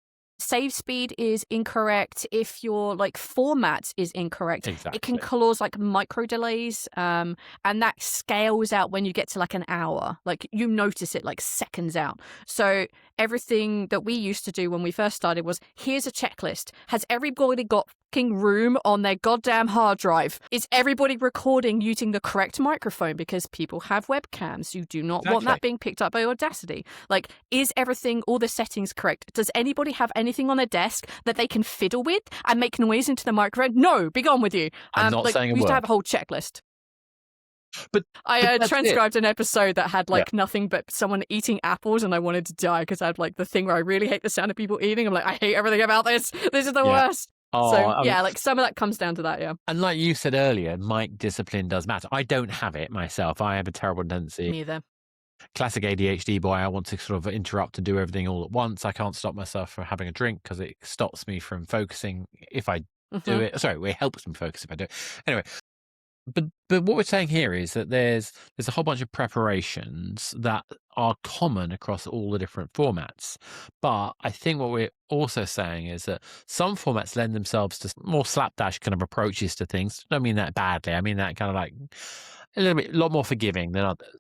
save speed is incorrect, if your like format is incorrect, it can cause like micro delays, and that scales out when you get to like an hour. Like you notice it like seconds out. So everything that we used to do when we first started was, here's a checklist. Has everybody got fucking room on their goddamn hard drive? Is everybody recording using the correct microphone? Because people have webcams. You do not want that being picked up by Audacity. Like, is everything, all the settings correct? Does anybody have anything on their desk that they can fiddle with and make noise into the microphone? No, be gone with you. I'm not saying a we used word. to have a whole checklist. But I transcribed an episode that had like nothing but someone eating apples, and I wanted to die because I had like the thing where I really hate the sound of people eating. I'm like, I hate everything about this. This is the worst. Oh, so like some of that comes down to that, And like you said earlier, mic discipline does matter. I don't have it myself. I have a terrible tendency. Neither. Classic ADHD boy. I want to sort of interrupt and do everything all at once. I can't stop myself from having a drink because it stops me from focusing if I do it. Sorry, it helps me focus if I do it. Anyway. But what we're saying here is that there's a whole bunch of preparations that are common across all the different formats. But I think what we're also saying is that some formats lend themselves to more slapdash kind of approaches to things. I don't mean that badly. I mean that kind of like a lot more forgiving than others.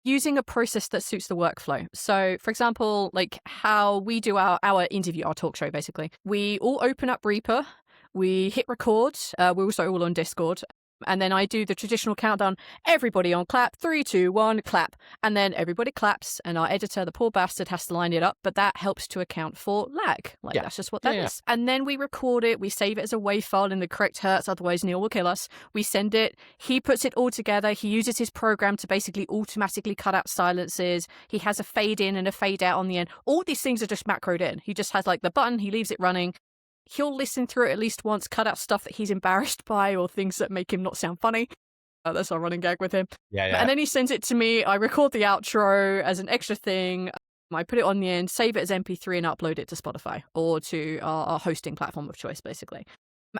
Using a process that suits the workflow. So, for example, like how we do our interview, our talk show, basically. We all open up Reaper. We hit record. We're also all on Discord. And then I do the traditional countdown, everybody on clap, 3, 2, 1, clap. And then everybody claps, and our editor, the poor bastard, has to line it up. But that helps to account for lag. That's just what that is. And then we record it. We save it as a WAV file in the correct hertz. Otherwise, Neil will kill us. We send it. He puts it all together. He uses his program to basically automatically cut out silences. He has a fade in and a fade out on the end. All these things are just macroed in. He just has like the button. He leaves it running. He'll listen through it at least once, cut out stuff that he's embarrassed by or things that make him not sound funny. That's our running gag with him. And then he sends it to me. I record the outro as an extra thing. I put it on the end, save it as MP3 and upload it to Spotify or to our hosting platform of choice, basically.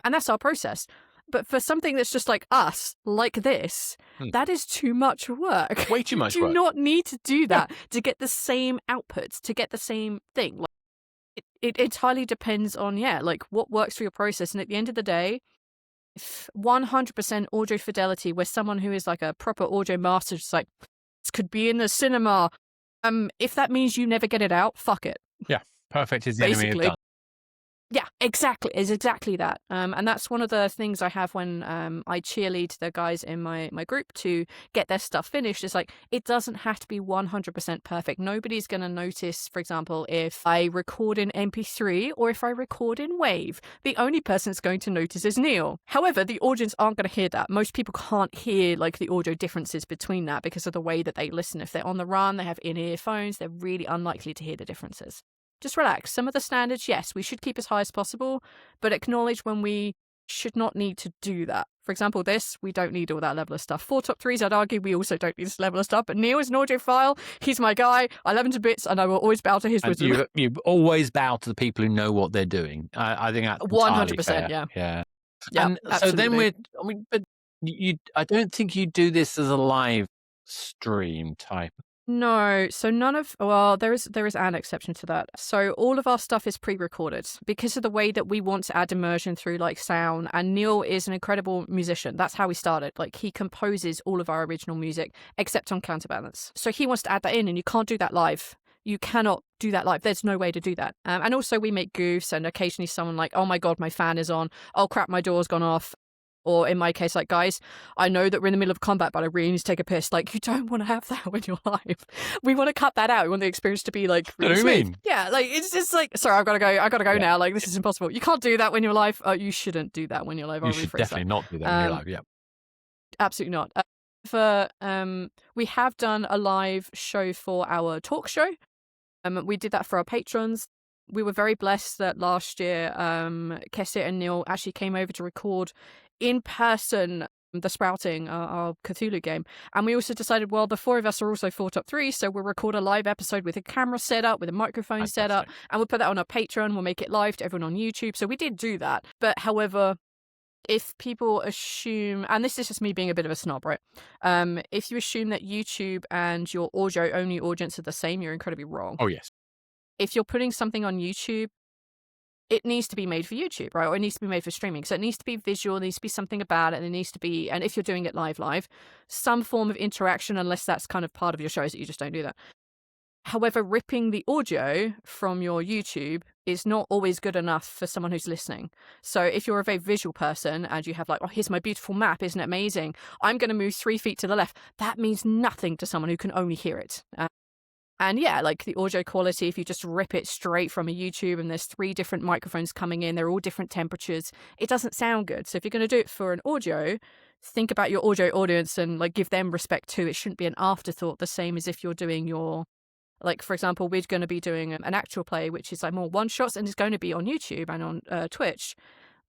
And that's our process. But for something that's just like us, like this, that is too much work. Way too much work. work. You do not need to do that to get the same outputs, to get the same thing. It entirely depends on, like what works for your process. And at the end of the day, if 100% audio fidelity, where someone who is like a proper audio master, just like, this could be in the cinema. If that means you never get it out, fuck it. Yeah, perfect is the enemy of done. Yeah, exactly. It's exactly that. And that's one of the things I have when I cheerlead the guys in my group to get their stuff finished. It's like, it doesn't have to be 100% perfect. Nobody's going to notice, for example, if I record in MP3 or if I record in WAV. The only person that's going to notice is Neil. However, the audience aren't going to hear that. Most people can't hear like the audio differences between that because of the way that they listen. If they're on the run, they have in-ear phones, they're really unlikely to hear the differences. Just relax. Some of the standards, yes, we should keep as high as possible, but acknowledge when we should not need to do that. For example, we don't need all that level of stuff. 4 top 3s, I'd argue we also don't need this level of stuff, but Neil is an audiophile. He's my guy. I love him to bits, and I will always bow to his And wisdom. you always bow to the people who know what they're doing. I think that's 100%, fair. yeah. Yeah. Yeah, And so then absolutely. but I don't think you do this as a live stream type. No, so there is an exception to that. So all of our stuff is pre-recorded because of the way that we want to add immersion through like sound. And Neil is an incredible musician. That's how we started. Like, he composes all of our original music except on Counterbalance. So he wants to add that in, and you can't do that live. You cannot do that live. There's no way to do that. And also we make goofs, and occasionally someone like, oh my God, my fan is on. Oh crap, my door's gone off. Or in my case, like, guys, I know that we're in the middle of combat, but I really need to take a piss. Like, you don't want to have that when you're live. We want to cut that out. We want the experience to be like really What do you smooth. mean? Yeah, like, it's just like, sorry, I've got to go now. Like, this is impossible. You can't do that when you're live. You shouldn't do that when you're live. I'll You should rephrase definitely that. not do that when you're live. Yeah. Absolutely not. We have done a live show for our talk show. We did that for our patrons. We were very blessed that last year, Kesset and Neil actually came over to record in person the Sprouting, our Cthulhu game. And we also decided, well, the 4 of us are also 4 top 3, so we'll record a live episode with a camera set up, with a microphone set up, and we'll put that on our Patreon. We'll make it live to everyone on YouTube. So we did do that. But however, if people assume, and this is just me being a bit of a snob, right? If you assume that YouTube and your audio-only audience are the same, you're incredibly wrong. Oh, yes. If you're putting something on YouTube, it needs to be made for YouTube, right? Or it needs to be made for streaming. So it needs to be visual, there needs to be something about it, and there needs to be, and if you're doing it live, some form of interaction, unless that's kind of part of your shows that you just don't do that. However, ripping the audio from your YouTube is not always good enough for someone who's listening. So if you're a very visual person and you have like, oh, here's my beautiful map, isn't it amazing? I'm going to move 3 feet to the left. That means nothing to someone who can only hear it. And yeah, like the audio quality, if you just rip it straight from a YouTube and there's 3 different microphones coming in, they're all different temperatures, it doesn't sound good. So if you're going to do it for an audio, think about your audio audience and like give them respect too. It shouldn't be an afterthought, the same as if you're doing your, like, for example, we're going to be doing an actual play, which is like more one-shots and is going to be on YouTube and on Twitch.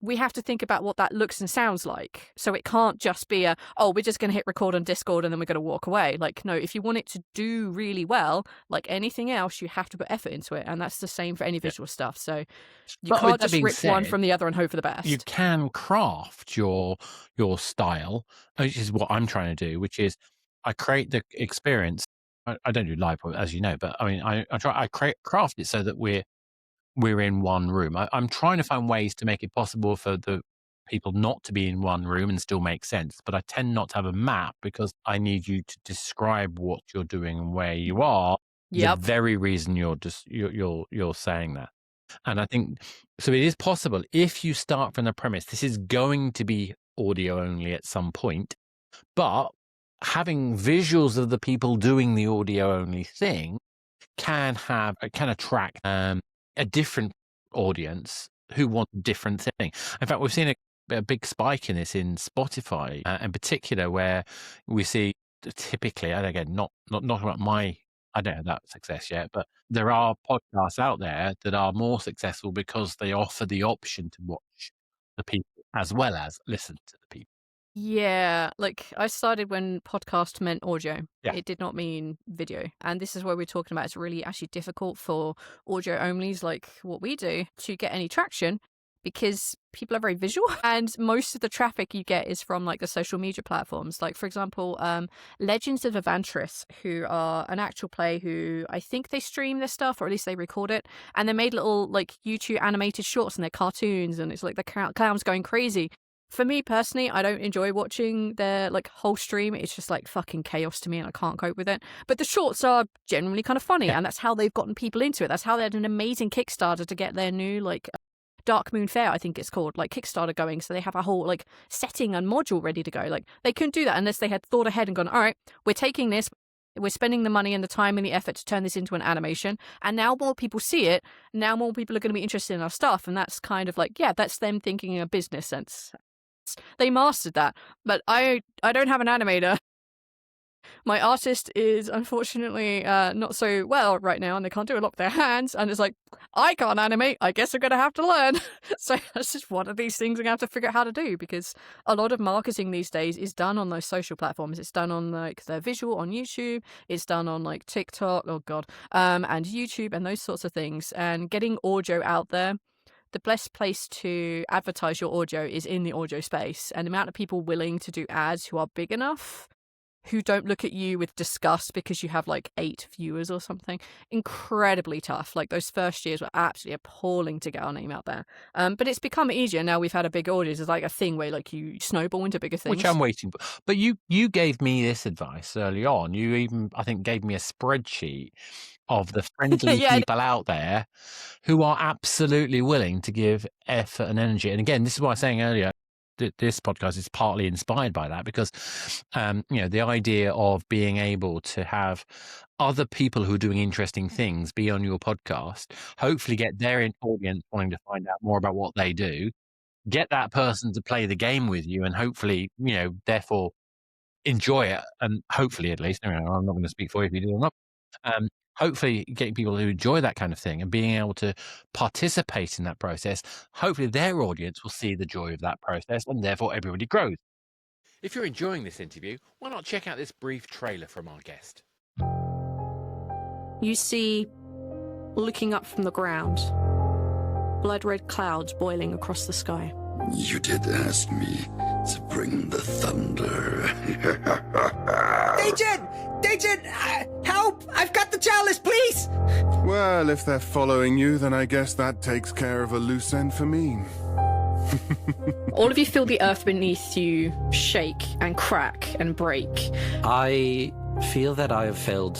We have to think about what that looks and sounds like. So it can't just be we're just going to hit record on Discord and then we're going to walk away. Like, no, if you want it to do really well, like anything else, you have to put effort into it. And that's the same for any visual stuff. So you can't just rip one from the other and hope for the best. You can craft your style, which is what I'm trying to do, which is I create the experience. I don't do live, as you know, but I mean, I craft it so that we're in one room. I'm trying to find ways to make it possible for the people not to be in one room and still make sense. But I tend not to have a map because I need you to describe what you're doing and where you are. Yep. The very reason you're saying that. And I think so. It is possible if you start from the premise this is going to be audio only at some point, but having visuals of the people doing the audio only thing can attract a different audience who want a different thing. In fact, we've seen a big spike in this in Spotify in particular, where we see typically, and again, not about I don't have that success yet, but there are podcasts out there that are more successful because they offer the option to watch the people as well as listen to the people. Yeah, like I started when podcast meant audio. Yeah. It did not mean video. And this is what we're talking about. It's really actually difficult for audio onlys like what we do to get any traction because people are very visual and most of the traffic you get is from like the social media platforms. Like, for example, Legends of Evantris, who are an actual play who I think they stream their stuff or at least they record it. And they made little like YouTube animated shorts and they're cartoons and it's like the clowns going crazy. For me personally, I don't enjoy watching their like whole stream. It's just like fucking chaos to me and I can't cope with it. But the shorts are generally kind of funny and that's how they've gotten people into it. That's how they had an amazing Kickstarter to get their new like Dark Moon Fair, I think it's called, like Kickstarter going. So they have a whole like setting and module ready to go. Like they couldn't do that unless they had thought ahead and gone, all right, we're taking this, we're spending the money and the time and the effort to turn this into an animation. And now more people see it. Now more people are going to be interested in our stuff. And that's kind of like, yeah, that's them thinking in a business sense. They mastered that. But I don't have an animator. My artist is unfortunately not so well right now, and they can't do a lot with their hands. And it's like, I can't animate. I guess I'm going to have to learn. So that's just one of these things I'm going to have to figure out how to do, because a lot of marketing these days is done on those social platforms. It's done on like the visual on YouTube. It's done on like TikTok, oh God, and YouTube and those sorts of things. And getting audio out there, the best place to advertise your audio is in the audio space. And the amount of people willing to do ads who are big enough, who don't look at you with disgust because you have like 8 viewers or something, incredibly tough. Like those first years were absolutely appalling to get our name out there. But it's become easier now we've had a big audience. It's like a thing where like you snowball into bigger things. Which I'm waiting for. But you gave me this advice early on. You even, I think, gave me a spreadsheet of the friendly Yeah. people out there who are absolutely willing to give effort and energy. And again, this is what I was saying earlier. This podcast is partly inspired by that, because the idea of being able to have other people who are doing interesting things be on your podcast, hopefully get their audience wanting to find out more about what they do, get that person to play the game with you, and hopefully therefore enjoy it, and hopefully, at least, I'm not going to speak for you if you do or not, hopefully getting people who enjoy that kind of thing and being able to participate in that process, hopefully their audience will see the joy of that process, and therefore everybody grows. If you're enjoying this interview, why not check out this brief trailer from our guest? You see, looking up from the ground, blood-red clouds boiling across the sky. You did ask me to bring the thunder. Agent! Help! I've got the chalice, please! Well, if they're following you, then I guess that takes care of a loose end for me. All of you feel the earth beneath you shake and crack and break. I feel that I have failed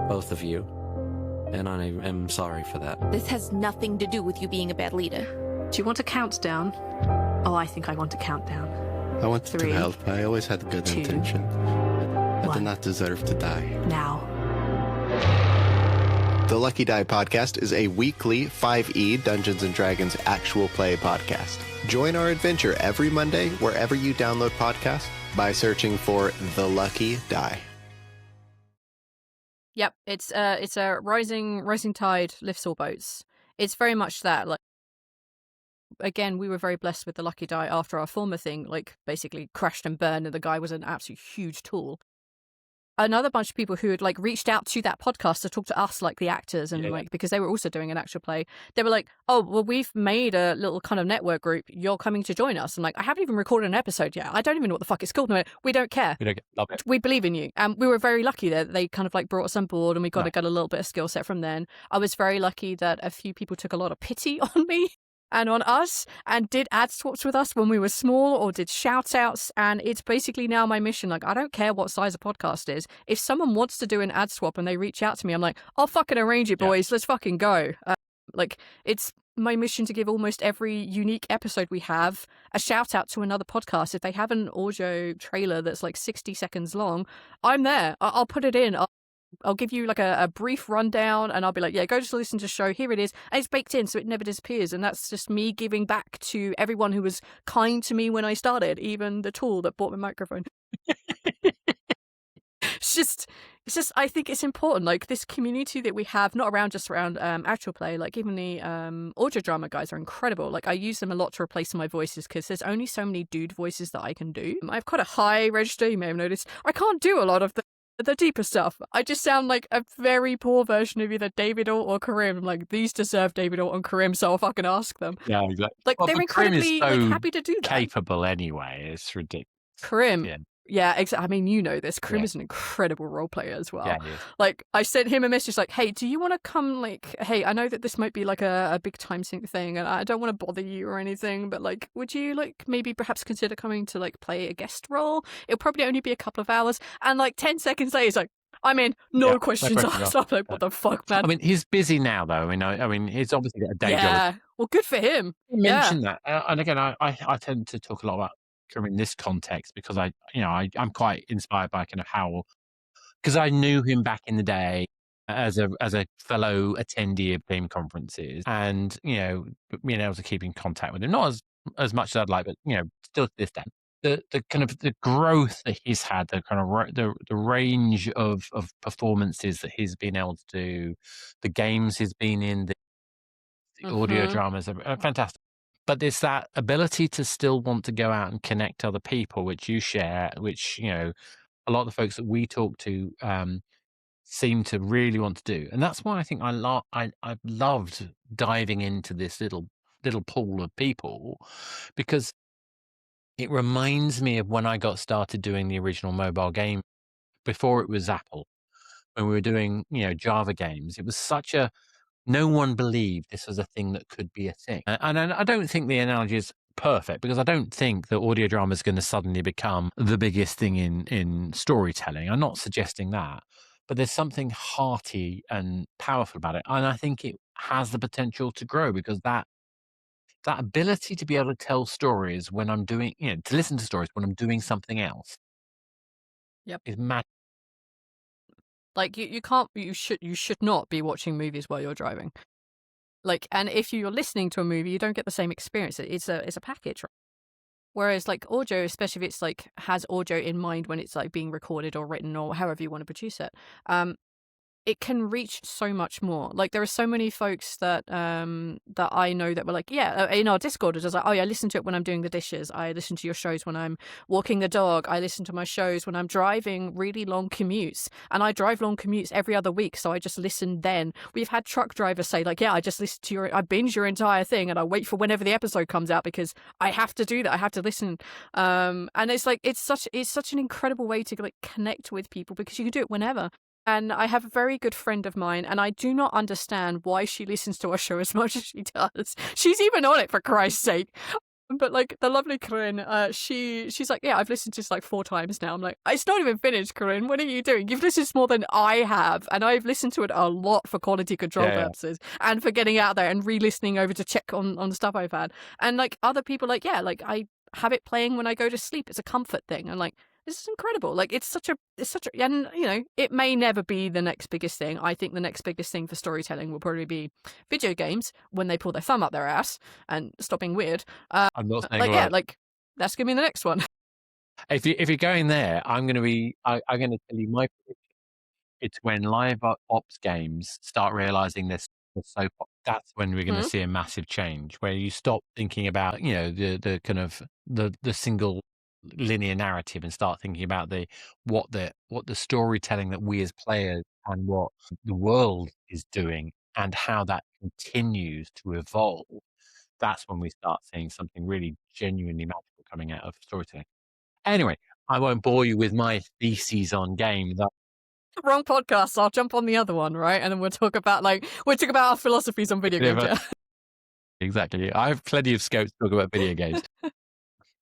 both of you, and I am sorry for that. This has nothing to do with you being a bad leader. Do you want a countdown? Oh, I think I want a countdown. I wanted 3, to help. I always had good 2, intention. I 1. did not deserve to die. Now. The Lucky Die podcast is a weekly 5e Dungeons & Dragons actual play podcast. Join our adventure every Monday wherever you download podcasts by searching for The Lucky Die. Yep, it's a rising tide lifts all boats. It's very much that. Like, again, we were very blessed with the Lucky Die after our former thing, like basically crashed and burned, and the guy was an absolute huge tool. Another bunch of people who had like reached out to that podcast to talk to us, like the actors, and like because they were also doing an actual play, they were like, "Oh, well, we've made a little kind of network group. You're coming to join us." And like, I haven't even recorded an episode yet. I don't even know what the fuck it's called. No, we don't care. Love it. We believe in you. And we were very lucky that they kind of like brought us on board, and we got a little bit of skill set from then. I was very lucky that a few people took a lot of pity on me and on us and did ad swaps with us when we were small, or did shout outs. And it's basically now my mission. Like, I don't care what size a podcast is. If someone wants to do an ad swap and they reach out to me, I'm like, I'll fucking arrange it, boys. Let's fucking go. Like, it's my mission to give almost every unique episode we have a shout out to another podcast. If they have an audio trailer that's like 60 seconds long, I'm there. I'll put it in. I'll give you like a brief rundown, and I'll be like, yeah, go just listen to the show. Here it is. And it's baked in, so it never disappears. And that's just me giving back to everyone who was kind to me when I started, even the tool that bought my microphone. It's just, I think it's important. Like, this community that we have, not just around actual play, like even the audio drama guys are incredible. Like, I use them a lot to replace my voices because there's only so many dude voices that I can do. I've quite a high register, you may have noticed. I can't do a lot of the deeper stuff. I just sound like a very poor version of either David or Karim. I'm like, these deserve David or Karim, so I'll fucking ask them. Yeah, exactly. Like, they're incredibly like happy to do that. Capable anyway. It's ridiculous. Karim. Yeah, exactly. I mean, you know this. Karim is an incredible role player as well. Yeah, he is. Like, I sent him a message like, hey, do you want to come, like, hey, I know that this might be like a big time sync thing, and I don't want to bother you or anything, but like, would you like maybe perhaps consider coming to like play a guest role? It'll probably only be a couple of hours. And like 10 seconds later, he's like, I mean, no questions asked. I'm like, what the fuck, man? I mean, he's busy now, though. I mean, he's obviously got a day job. Yeah. Well, good for him. You mentioned that, and again, I tend to talk a lot about Karim in this context because I'm quite inspired by kind of how, because I knew him back in the day as a fellow attendee of game conferences, and being able to keep in contact with him, not as much as I'd like, but still to this day. The kind of the growth that he's had, the kind of the range of performances that he's been able to do, the games he's been in, the audio dramas are fantastic. But there's that ability to still want to go out and connect other people, which you share, which a lot of the folks that we talk to seem to really want to do, and that's why I think I've loved diving into this little pool of people, because it reminds me of when I got started doing the original mobile game before it was Apple, when we were doing, Java games. It was no one believed this was a thing that could be a thing. And I don't think the analogy is perfect, because I don't think that audio drama is going to suddenly become the biggest thing in storytelling. I'm not suggesting that. But there's something hearty and powerful about it. And I think it has the potential to grow, because that ability to be able to tell stories when I'm doing, to listen to stories when I'm doing something else. Yep. Is mad. Like you should not be watching movies while you're driving. Like, and if you're listening to a movie, you don't get the same experience. It's a package. Right? Whereas like audio, especially if it's like has audio in mind when it's like being recorded or written or however you want to produce it, it can reach so much more. Like there are so many folks that that I know that were like, in our Discord, it's just like, oh yeah, I listen to it when I'm doing the dishes. I listen to your shows when I'm walking the dog. I listen to my shows when I'm driving really long commutes. And I drive long commutes every other week, so I just listen then. We've had truck drivers say like, yeah, I just listen to I binge your entire thing and I wait for whenever the episode comes out because I have to do that. I have to listen. And it's like it's such an incredible way to like connect with people, because you can do it whenever. And I have a very good friend of mine, and I do not understand why she listens to our show as much as she does. She's even on it, for Christ's sake. But like the lovely Corinne, she's like, yeah, I've listened to this like 4 times now. I'm like, it's not even finished, Corinne. What are you doing? You've listened to more than I have, and I've listened to it a lot for quality control purposes and for getting out there and re-listening over to check on stuff I've had. And like other people, like I have it playing when I go to sleep. It's a comfort thing. And like, this is incredible. Like it's such a, and it may never be the next biggest thing. I think the next biggest thing for storytelling will probably be video games when they pull their thumb up their ass and stop being weird. I'm not saying that's gonna be the next one. If you're going there, I'm going to tell you my prediction. It's when live ops games start realizing this so that's when we're going to see a massive change, where you stop thinking about the kind of the single linear narrative and start thinking about what the storytelling that we as players and what the world is doing and how that continues to evolve. That's when we start seeing something really genuinely magical coming out of storytelling. Anyway, I won't bore you with my theses on games. Wrong podcast. So I'll jump on the other one, right? And then we'll talk about our philosophies on video games. Exactly. I have plenty of scope to talk about video games.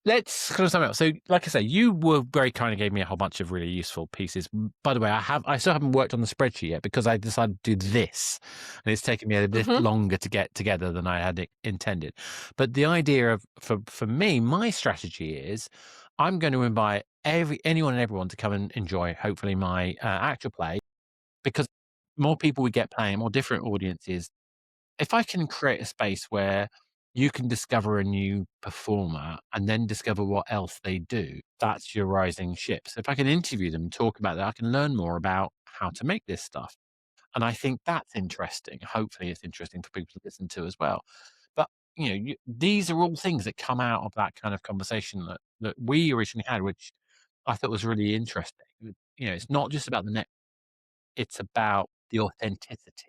Let's kind of sum it up. So, like I say, you were very kind of gave me a whole bunch of really useful pieces. By the way, I still haven't worked on the spreadsheet yet because I decided to do this, and it's taken me a bit longer to get together than I had intended. But the idea of for me, my strategy is I'm going to invite anyone and everyone to come and enjoy, hopefully, my actual play, because more people we get playing, more different audiences. If I can create a space where you can discover a new performer and then discover what else they do, that's your rising ship. So if I can interview them, talk about that, I can learn more about how to make this stuff. And I think that's interesting. Hopefully it's interesting for people to listen to as well. But, these are all things that come out of that kind of conversation that we originally had, which I thought was really interesting. It's not just about the net, it's about the authenticity.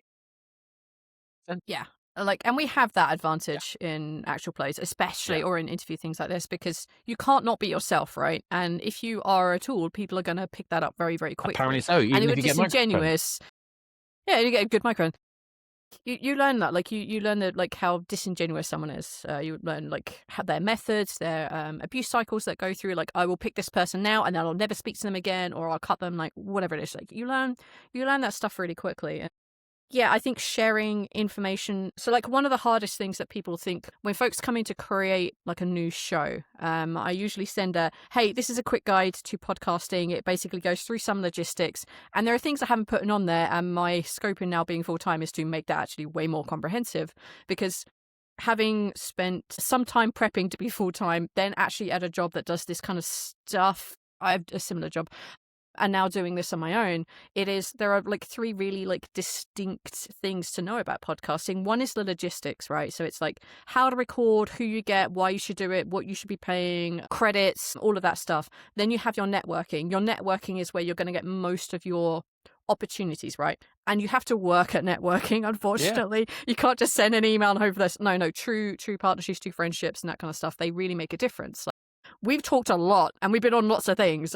Yeah. And we have that advantage in actual plays, especially or in interview things like this, because you can't not be yourself, right? And if you are a tool, people are going to pick that up very, very quickly. Apparently so. And it would be disingenuous. Yeah, you get a good microphone. You learn that, like you learn that, like how disingenuous someone is. You learn like how their methods, their abuse cycles that go through. Like I will pick this person now, and then I'll never speak to them again, or I'll cut them. Like whatever it is, like you learn that stuff really quickly. Yeah, I think sharing information. So, like, one of the hardest things that people think when folks come in to create like a new show, I usually send hey, this is a quick guide to podcasting. It basically goes through some logistics, and there are things I haven't put on there. And my scope in now being full time is to make that actually way more comprehensive, because having spent some time prepping to be full time, then actually at a job that does this kind of stuff, I have a similar job. And now doing this on my own, there are like three really like distinct things to know about podcasting. One is the logistics, right? So it's like how to record, who you get, why you should do it, what you should be paying, credits, all of that stuff. Then you have your networking. Your networking is where you're going to get most of your opportunities, right? And you have to work at networking, unfortunately. Yeah. You can't just send an email and hope for this. No, true partnerships, true friendships and that kind of stuff, they really make a difference. We've talked a lot and we've been on lots of things,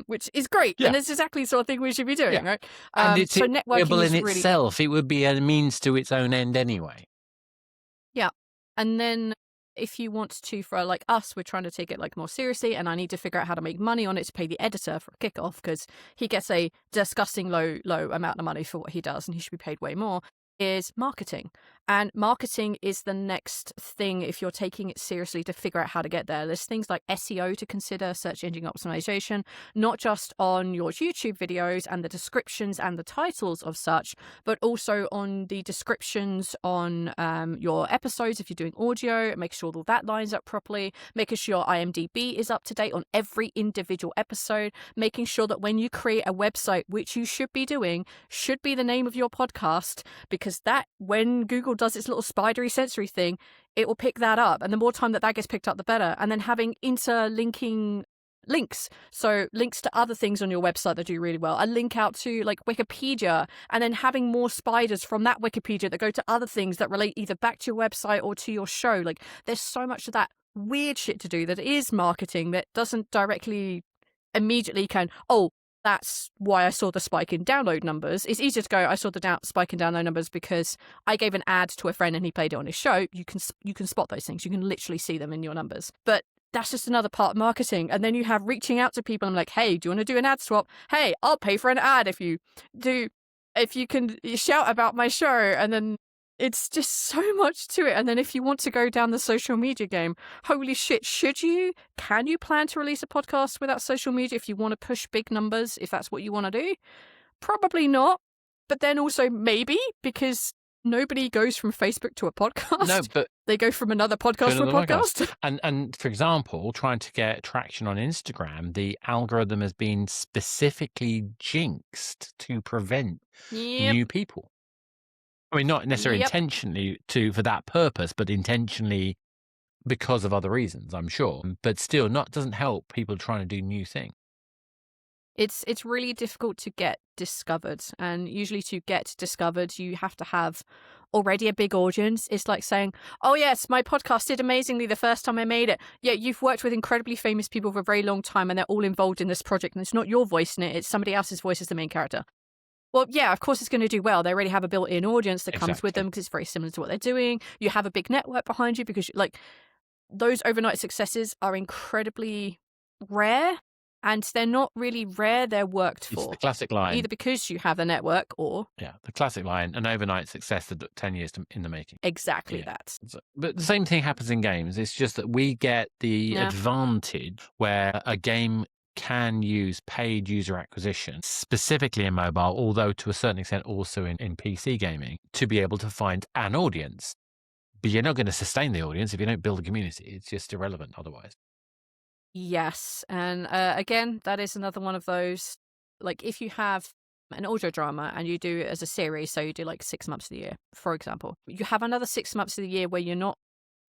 which is great. Yeah. And it's exactly the sort of thing we should be doing, right? And it's so networking is in really... itself. It would be a means to its own end anyway. Yeah. And then if you want to, for like us, we're trying to take it like more seriously, and I need to figure out how to make money on it to pay the editor for a kickoff, because he gets a disgusting low amount of money for what he does and he should be paid way more, is marketing. And marketing is the next thing if you're taking it seriously to figure out how to get there. There's things like SEO to consider, search engine optimization, not just on your YouTube videos and the descriptions and the titles of such, but also on the descriptions on your episodes if you're doing audio, make sure all that lines up properly, making sure IMDb is up to date on every individual episode, making sure that when you create a website, which you should be doing, should be the name of your podcast, because that, when Google does its little spidery sensory thing, it will pick that up, and the more time that gets picked up, the better. And then having interlinking links, so links to other things on your website that do really well, a link out to like Wikipedia, and then having more spiders from that Wikipedia that go to other things that relate either back to your website or to your show. Like there's so much of that weird shit to do that is marketing that doesn't directly immediately that's why I saw the spike in download numbers. It's easier to go, I saw the spike in download numbers because I gave an ad to a friend and he played it on his show. You can spot those things. You can literally see them in your numbers. But that's just another part of marketing. And then you have reaching out to people and like, hey, do you want to do an ad swap? Hey, I'll pay for an ad if you can shout about my show. And then it's just so much to it. And then if you want to go down the social media game, holy shit, can you plan to release a podcast without social media if you want to push big numbers, if that's what you want to do? Probably not. But then also maybe, because nobody goes from Facebook to a podcast. No, but they go from another podcast to a podcast. And for example, trying to get traction on Instagram, the algorithm has been specifically jinxed to prevent new people. I mean, not necessarily intentionally for that purpose, but intentionally because of other reasons, I'm sure. But still, doesn't help people trying to do new things. It's really difficult to get discovered, and usually to get discovered, you have to have already a big audience. It's like saying, oh yes, my podcast did amazingly the first time I made it. Yeah, you've worked with incredibly famous people for a very long time, and they're all involved in this project, and it's not your voice in it; it's somebody else's voice as the main character. Well, yeah, of course it's going to do well. They already have a built-in audience that comes with them because it's very similar to what they're doing. You have a big network behind you because, like, those overnight successes are incredibly rare, and they're not really rare. They're worked for. It's the classic line. Either because you have a network or... Yeah, the classic line, an overnight success that took 10 years in the making. Exactly that. But the same thing happens in games. It's just that we get the advantage where a game can use paid user acquisition, specifically in mobile, although to a certain extent also in PC gaming, to be able to find an audience. But you're not going to sustain the audience if you don't build a community. It's just irrelevant otherwise. Yes. And again, that is another one of those, like if you have an audio drama and you do it as a series, so you do like 6 months of the year, for example, you have another 6 months of the year where you're not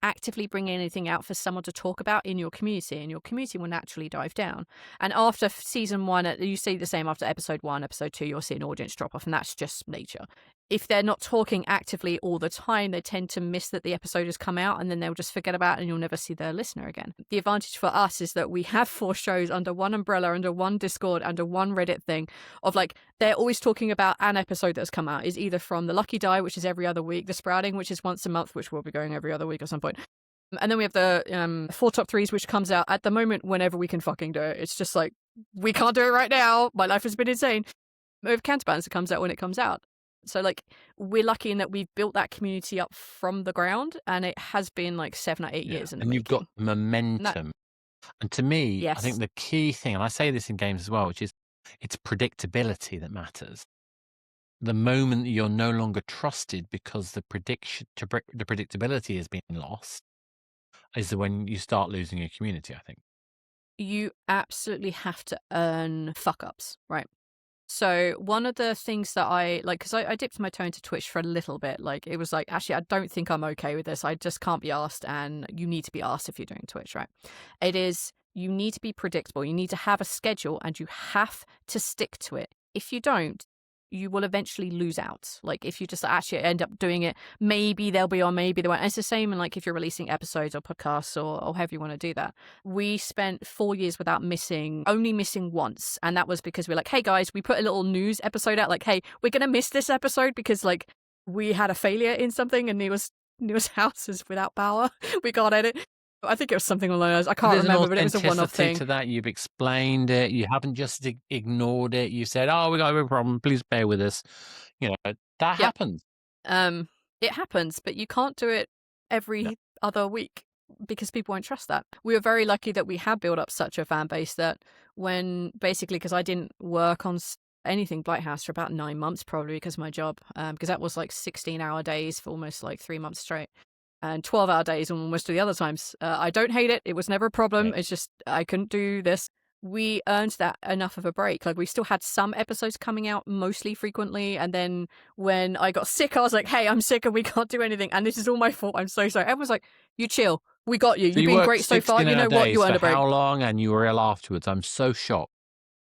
actively bring anything out for someone to talk about in your community, and your community will naturally dive down. And after season 1, you see the same after episode 1, episode 2, you'll see an audience drop off, and that's just nature. if they're not talking actively all the time, they tend to miss that the episode has come out, and then they'll just forget about it and you'll never see their listener again. The advantage for us is that we have 4 shows under one umbrella, under one Discord, under one Reddit thing of like, they're always talking about an episode that's come out is either from the Lucky Die, which is every other week, the Sprouting, which is once a month, which will be going every other week at some point. And then we have the 4 top 3s, which comes out at the moment whenever we can fucking do it. It's just like, we can't do it right now. My life has been insane. With Counterbalance, it comes out when it comes out. So, like, we're lucky in that we've built that community up from the ground, and it has been like 7 or 8 years in the And making. you've got momentum. And to me, I think Yes. the key thing, and I say this in games as well, which is it's predictability that matters. The moment that you're no longer trusted because the predictability has been lost is when you start losing your community, I think. You absolutely have to earn fuck-ups, right? So one of the things that I like, because I dipped my toe into Twitch for a little bit, like it was like, actually, I don't think I'm okay with this. I just can't be asked, and you need to be asked if you're doing Twitch, right? It is, you need to be predictable. You need to have a schedule, and you have to stick to it. If you don't, you will eventually lose out. Like if you just actually end up doing it, maybe they'll be on, maybe they won't. And it's the same in like if you're releasing episodes or podcasts or however you want to do that. We spent 4 years without only missing once. And that was because we're like, hey guys, we put a little news episode out like, hey, we're going to miss this episode because like we had a failure in something and Neil's house is without power. We can't edit. I think it was something along those. I can't remember, but it was a one-off thing. To that, you've explained it. You haven't just ignored it. You said, "Oh, we got a problem. Please bear with us." You know that happens. It happens, but you can't do it every other week because people won't trust that. We were very lucky that we had built up such a fan base that when basically, because I didn't work on anything Blighthouse for about 9 months, probably because of my job, because that was like 16-hour days for almost like 3 months straight. And 12-hour days on almost the other times. I don't hate it. It was never a problem. It's just I couldn't do this. We earned that enough of a break. Like we still had some episodes coming out mostly frequently. And then when I got sick, I was like, hey, I'm sick and we can't do anything. And this is all my fault. I'm so sorry. Everyone's like, you chill. We got you. So You've been great so far. You know what? You earned a break. How long? And you were ill afterwards. I'm so shocked.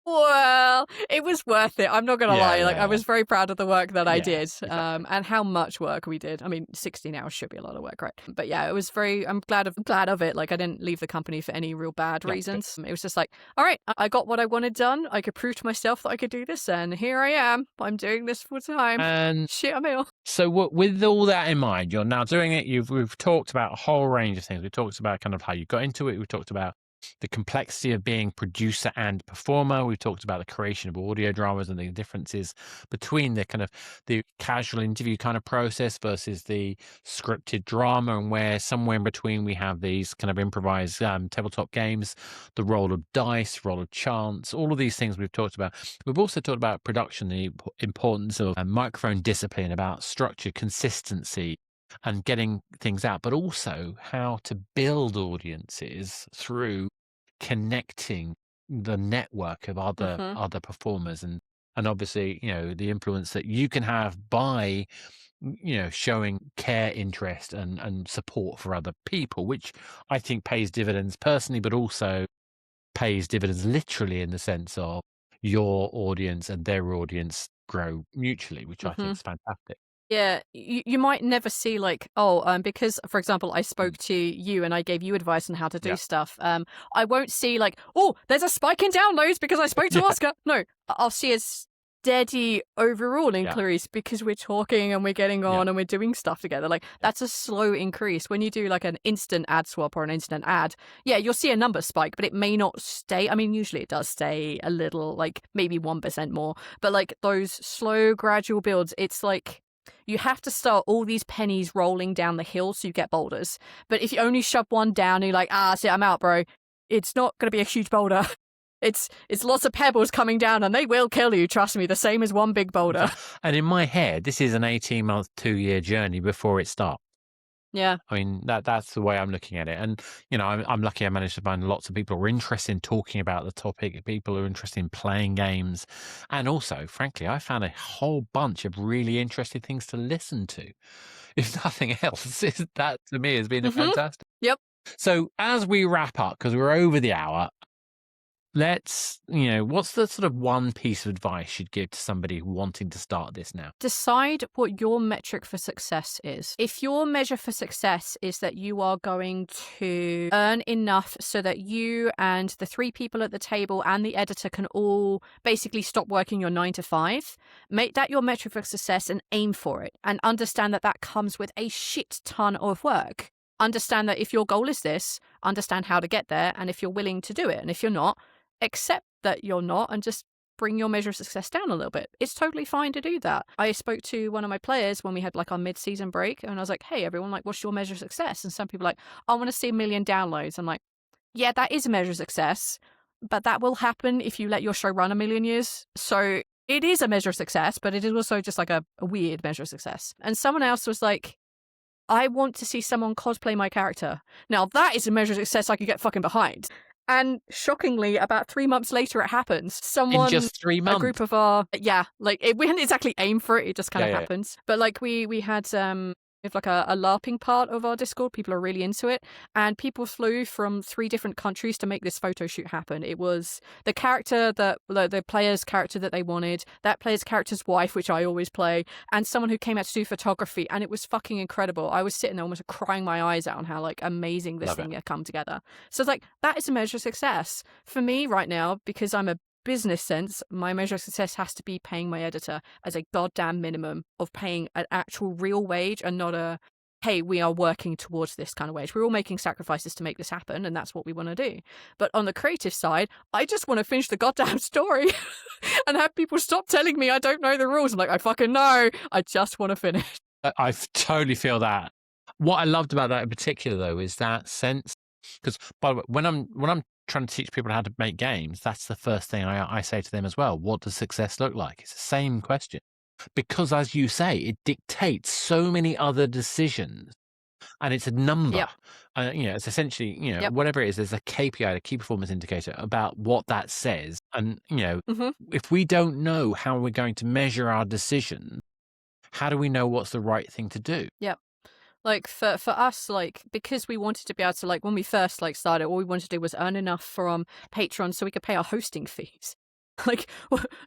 Well, it was worth it. I'm not going to lie. Like I was very proud of the work that I did, and how much work we did. I mean, 16 hours should be a lot of work, right? But yeah, it was I'm glad of it. Like I didn't leave the company for any real bad reasons. It was just like, all right, I got what I wanted done. I could prove to myself that I could do this, and here I am. I'm doing this full time. And shit, I'm ill. So with all that in mind, you're now doing it. We've talked about a whole range of things. We talked about kind of how you got into it. We talked about the complexity of being producer and performer. We've talked about the creation of audio dramas and the differences between the kind of the casual interview kind of process versus the scripted drama, and where somewhere in between we have these kind of improvised tabletop games, the role of dice, role of chance, all of these things we've talked about. We've also talked about production, the importance of microphone discipline, about structure, consistency, and getting things out, but also how to build audiences through connecting the network of other performers, and obviously, you know, the influence that you can have by, you know, showing care, interest, and support for other people, which I think pays dividends personally, but also pays dividends literally in the sense of your audience and their audience grow mutually, which I think is fantastic. Yeah, you might never see like, because, for example, I spoke to you and I gave you advice on how to do stuff. I won't see like, oh, there's a spike in downloads because I spoke to Oscar. No, I'll see a steady overall increase because we're talking and we're getting on and we're doing stuff together. Like that's a slow increase. When you do like an instant ad swap or an instant ad, you'll see a number spike, but it may not stay. I mean, usually it does stay a little, like maybe 1% more, but like those slow gradual builds, it's like, you have to start all these pennies rolling down the hill so you get boulders. But if you only shove one down and you're like, see, I'm out, bro, it's not going to be a huge boulder. It's lots of pebbles coming down and they will kill you, trust me, the same as one big boulder. And in my head, this is an 18-month, 2-year journey before it starts. Yeah. I mean, that's the way I'm looking at it. And, you know, I'm lucky I managed to find lots of people who are interested in talking about the topic, people who are interested in playing games. And also, frankly, I found a whole bunch of really interesting things to listen to. If nothing else, that to me has been fantastic. Yep. So as we wrap up, because we're over the hour, let's, what's the sort of one piece of advice you'd give to somebody wanting to start this now? Decide what your metric for success is. If your measure for success is that you are going to earn enough so that you and the 3 people at the table and the editor can all basically stop working your 9 to 5, make that your metric for success and aim for it, and understand that that comes with a shit ton of work. Understand that if your goal is this, understand how to get there, and if you're willing to do it. And if you're not, accept that you're not and just bring your measure of success down a little bit. It's totally fine to do that. I spoke to one of my players when we had like our mid-season break, and I was like, hey, everyone, like, what's your measure of success? And some people are like, I want to see 1 million downloads. I'm like, yeah, that is a measure of success, but that will happen if you let your show run 1 million years. So it is a measure of success, but it is also just like a weird measure of success. And someone else was like, I want to see someone cosplay my character. Now that is a measure of success I could get fucking behind. And shockingly, about 3 months later, it happens. Someone, in just 3 months, a group of we hadn't exactly aimed for it. It just kind of happens. But like we had like a LARPing part of our Discord. People are really into it, and people flew from 3 different countries to make this photo shoot happen. It was the character that the player's character that they wanted, that player's character's wife, which I always play, and someone who came out to do photography, and it was fucking incredible. I was sitting there almost crying my eyes out on how like amazing this thing had come together. So it's like that is a measure of success for me right now, because I'm a business sense. My measure of success has to be paying my editor as a goddamn minimum of paying an actual real wage, and not a, hey, we are working towards this kind of wage. We're all making sacrifices to make this happen, and that's what we want to do. But on the creative side, I just want to finish the goddamn story and have people stop telling me I don't know the rules. I'm like, I fucking know. I just want to finish. I totally feel that. What I loved about that in particular, though, is that sense, because by the way, when I'm trying to teach people how to make games, that's the first thing I say to them as well. What does success look like? It's the same question. Because as you say, it dictates so many other decisions, and it's a number. Yep. It's essentially, whatever it is, there's a KPI, a key performance indicator, about what that says. And, if we don't know how we're going to measure our decision, how do we know what's the right thing to do? Yep. Like for us, like, because we wanted to be able to, like, when we first like started, all we wanted to do was earn enough from Patreon so we could pay our hosting fees. Like,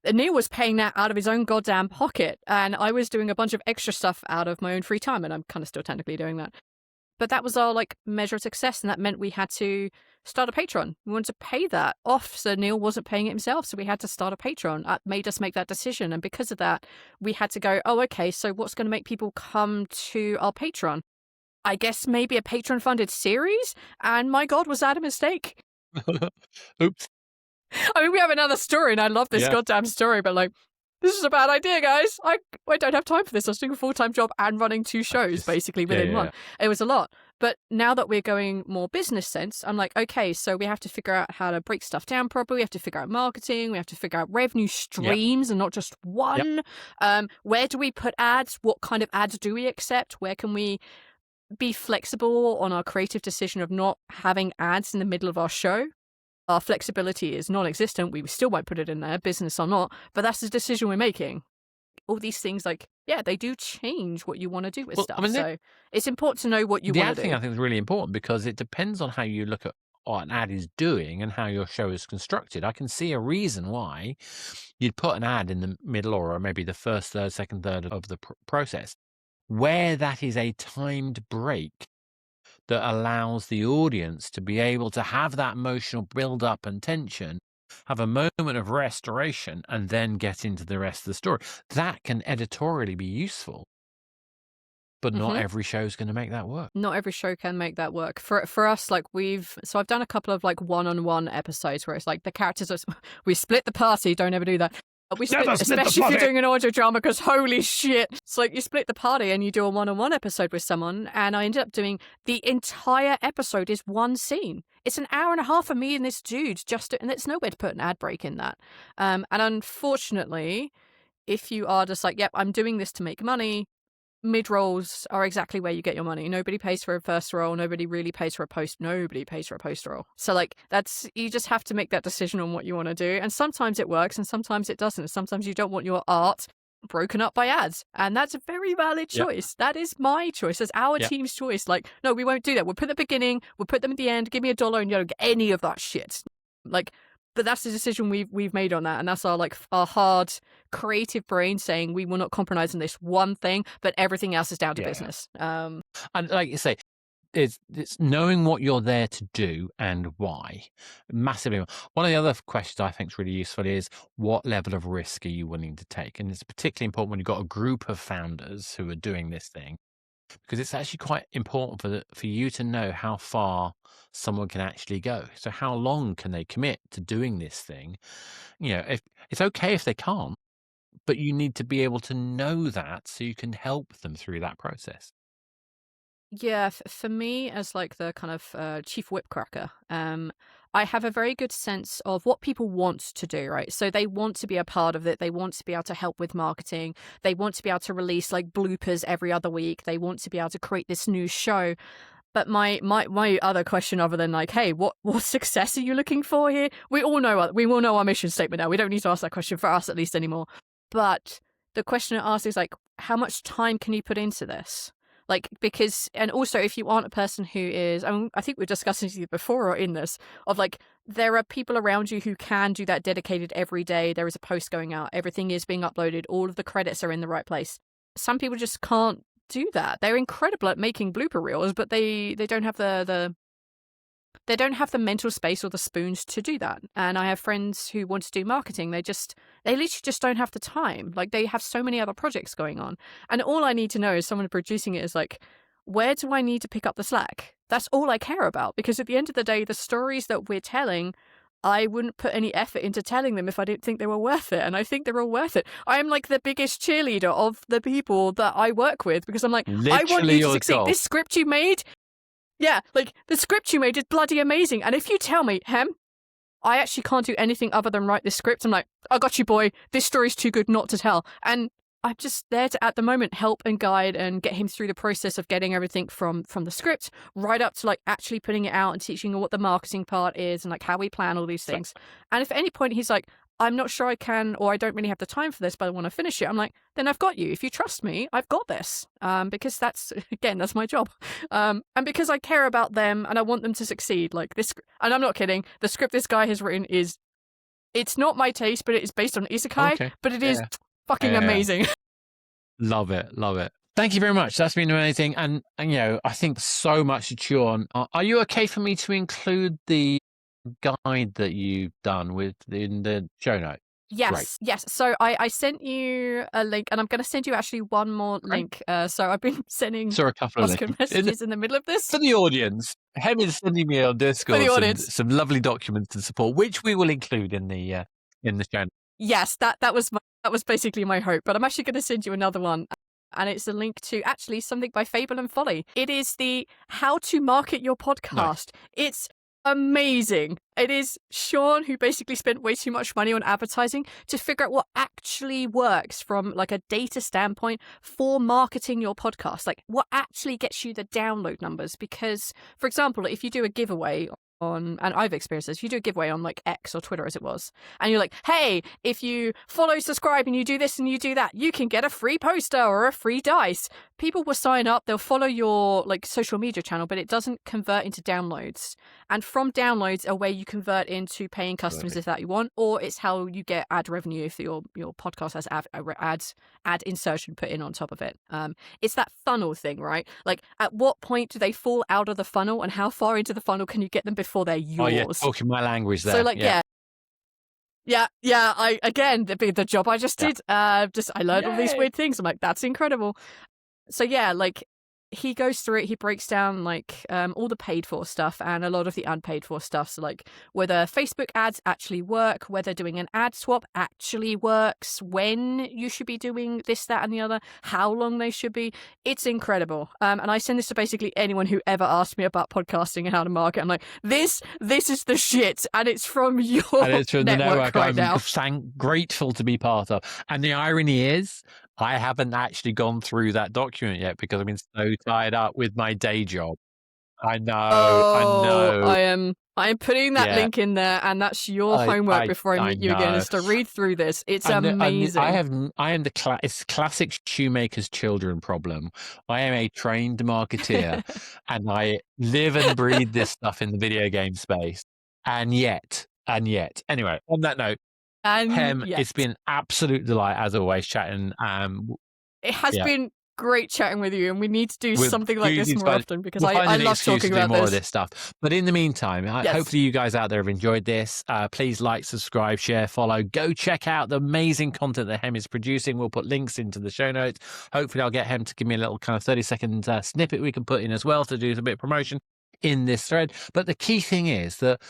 Neil was paying that out of his own goddamn pocket, and I was doing a bunch of extra stuff out of my own free time, and I'm kind of still technically doing that. But that was our like measure of success, and that meant we had to start a Patreon. We wanted to pay that off, so Neil wasn't paying it himself, so we had to start a Patreon. That made us make that decision, and because of that, we had to go, oh, okay, so what's going to make people come to our Patreon? I guess maybe a Patreon-funded series? And my God, was that a mistake? Oops. I mean, we have another story, and I love this goddamn story, but like, this is a bad idea, guys. I don't have time for this. I was doing a full-time job and running 2 shows, basically, within one. It was a lot. But now that we're going more business sense, I'm like, okay, so we have to figure out how to break stuff down properly. We have to figure out marketing. We have to figure out revenue streams and not just one. Where do we put ads? What kind of ads do we accept? Where can we be flexible on our creative decision of not having ads in the middle of our show? Our flexibility is non-existent. We still won't put it in there, business or not, but that's the decision we're making. All these things, like, they do change what you want to do with stuff. I mean, so it's important to know what you want to do. The ad thing I think is really important, because it depends on how you look at what an ad is doing and how your show is constructed. I can see a reason why you'd put an ad in the middle, or maybe the first third, second third of the process, where that is a timed break that allows the audience to be able to have that emotional build up and tension, have a moment of restoration, and then get into the rest of the story. That can editorially be useful, but not every show is going to make that work. Not every show can make that work. For us, like, I've done a couple of like one-on-one episodes where it's like the characters we split the party. Don't ever do that. We split, especially if you're doing an audio drama, because holy shit. It's like you split the party and you do a one-on-one episode with someone, and I ended up doing the entire episode is one scene. It's an hour and a half of me and this dude, and there's nowhere to put an ad break in that. And unfortunately, if you are just like, yep, I'm doing this to make money, mid-rolls are exactly where you get your money. Nobody pays for a first roll. Nobody really pays for a post. Nobody pays for a post roll. So like, you just have to make that decision on what you want to do. And sometimes it works and sometimes it doesn't. Sometimes you don't want your art broken up by ads. And that's a very valid choice. That is my choice. That's our team's choice. Like, no, we won't do that. We'll put the beginning, we'll put them at the end, give me $1 and you don't get any of that shit. Like, But that's the decision we've made on that, and that's our hard creative brain saying we will not compromise on this one thing, but everything else is down to business. And like you say, it's knowing what you're there to do and why. Massively. One of the other questions I think is really useful is what level of risk are you willing to take? And it's particularly important when you've got a group of founders who are doing this thing, because it's actually quite important for you to know how far someone can actually go. So how long can they commit to doing this thing? If it's okay if they can't, but you need to be able to know that so you can help them through that process. Yeah, for me, as like the kind of chief whipcracker, I have a very good sense of what people want to do, right? So they want to be a part of it. They want to be able to help with marketing. They want to be able to release like bloopers every other week. They want to be able to create this new show. But my other question, other than like, hey, what success are you looking for here? We all know our mission statement now. We don't need to ask that question for us at least anymore. But the question it asks is like, how much time can you put into this? Like, because, and also if you aren't a person who is, I think we've discussed this before or in this, of like, there are people around you who can do that dedicated every day. There is a post going out. Everything is being uploaded. All of the credits are in the right place. Some people just can't do that. They're incredible at making blooper reels, but they don't have they don't have the mental space or the spoons to do that. And I have friends who want to do marketing. They literally just don't have the time. Like, they have so many other projects going on. And all I need to know is someone producing it is like, where do I need to pick up the slack? That's all I care about. Because at the end of the day, the stories that we're telling, I wouldn't put any effort into telling them if I didn't think they were worth it. And I think they're all worth it. I am like the biggest cheerleader of the people that I work with, because I'm like, I want you to succeed. This script you made, yeah, like the script you made is bloody amazing. And if you tell me, I actually can't do anything other than write this script, I'm like, I got you, boy. This story's too good not to tell. And I'm just there to, at the moment, help and guide and get him through the process of getting everything from the script right up to like actually putting it out and teaching him what the marketing part is and like how we plan all these things. And if at any point he's like, I'm not sure I can, or I don't really have the time for this, but I want to finish it, I'm like, then I've got you. If you trust me, I've got this. Because that's my job. And because I care about them and I want them to succeed. Like this, and I'm not kidding, the script this guy has written it's not my taste, but it is based on isekai, but it is fucking amazing. Love it. Thank you very much. That's been amazing. And I think so much to chew on. Are you okay for me to include the guide that you've done in the show notes? Yes. So I sent you a link, and I'm going to send you actually one more link. So I've been sending a couple of messages in the middle of this. For the audience, Hem is sending me on Discord some lovely documents to support, which we will include in the show notes. Yes, that was basically my hope. But I'm actually going to send you another one. And it's a link to actually something by Fable and Folly. It is the how to market your podcast. Nice. It's amazing. It is Sean who basically spent way too much money on advertising to figure out what actually works from like a data standpoint for marketing your podcast. Like what actually gets you the download numbers. Because, for example, if you do a giveaway and I've experienced this, you do a giveaway on like X or Twitter as it was, and you're like, hey, if you follow, subscribe, and you do this and you do that, you can get a free poster or a free dice. People will sign up, they'll follow your like social media channel, but it doesn't convert into downloads. And from downloads are where you convert into paying customers if that you want, or it's how you get ad revenue if your podcast has ad insertion put in on top of it. It's that funnel thing, right? Like at what point do they fall out of the funnel, and how far into the funnel can you get them before they're yours? Oh yeah, talking my language there. So like yeah. The job I just did. I learned all these weird things. I'm like, that's incredible. So yeah, like he goes through it. He breaks down like all the paid for stuff and a lot of the unpaid for stuff. So like whether Facebook ads actually work, whether doing an ad swap actually works, when you should be doing this, that, and the other, how long they should be. It's incredible. And I send this to basically anyone who ever asked me about podcasting and how to market. I'm like, this is the shit, and it's from your network right now. I'm grateful to be part of. And the irony is, I haven't actually gone through that document yet because I've been so tied up with my day job. I know. I am putting that link in there, and that's your homework before I meet you again, is to read through this. It's amazing. I am it's classic shoemaker's children problem. I am a trained marketeer, and I live and breathe this stuff in the video game space, and yet And yet, anyway, on that note, And Hem, yes. it's been absolute delight as always chatting. It has been great chatting with you, and we need to do We'll- something like we this need to more find- often because we'll find I an love excuse talking to do about more of this. this stuff. But in the meantime, Yes. hopefully you guys out there have enjoyed this. Please like, subscribe, share, follow. Go check out the amazing content that Hem is producing. We'll put links into the show notes. Hopefully I'll get Hem to give me a little kind of 30-second snippet we can put in as well to do a bit of promotion in this thread. But the key thing is that,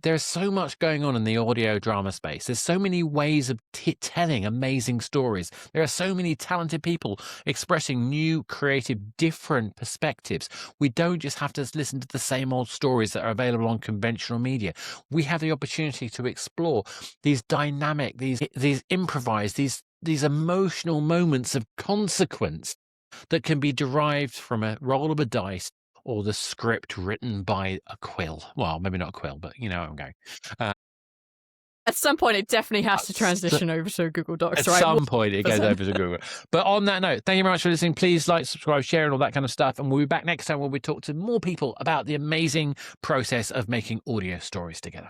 there's so much going on in the audio drama space. There's so many ways of telling amazing stories. There are so many talented people expressing new, creative, different perspectives. We don't just have to listen to the same old stories that are available on conventional media. We have the opportunity to explore these dynamic, these improvised, these emotional moments of consequence that can be derived from a roll of a dice or the script written by a quill. Well, maybe not a quill, but you know where I'm going. At some point, it definitely has to transition over to Google Docs, At right? some point, it goes over to Google. But on that note, thank you very much for listening. Please like, subscribe, share, and all that kind of stuff. And we'll be back next time where we talk to more people about the amazing process of making audio stories together.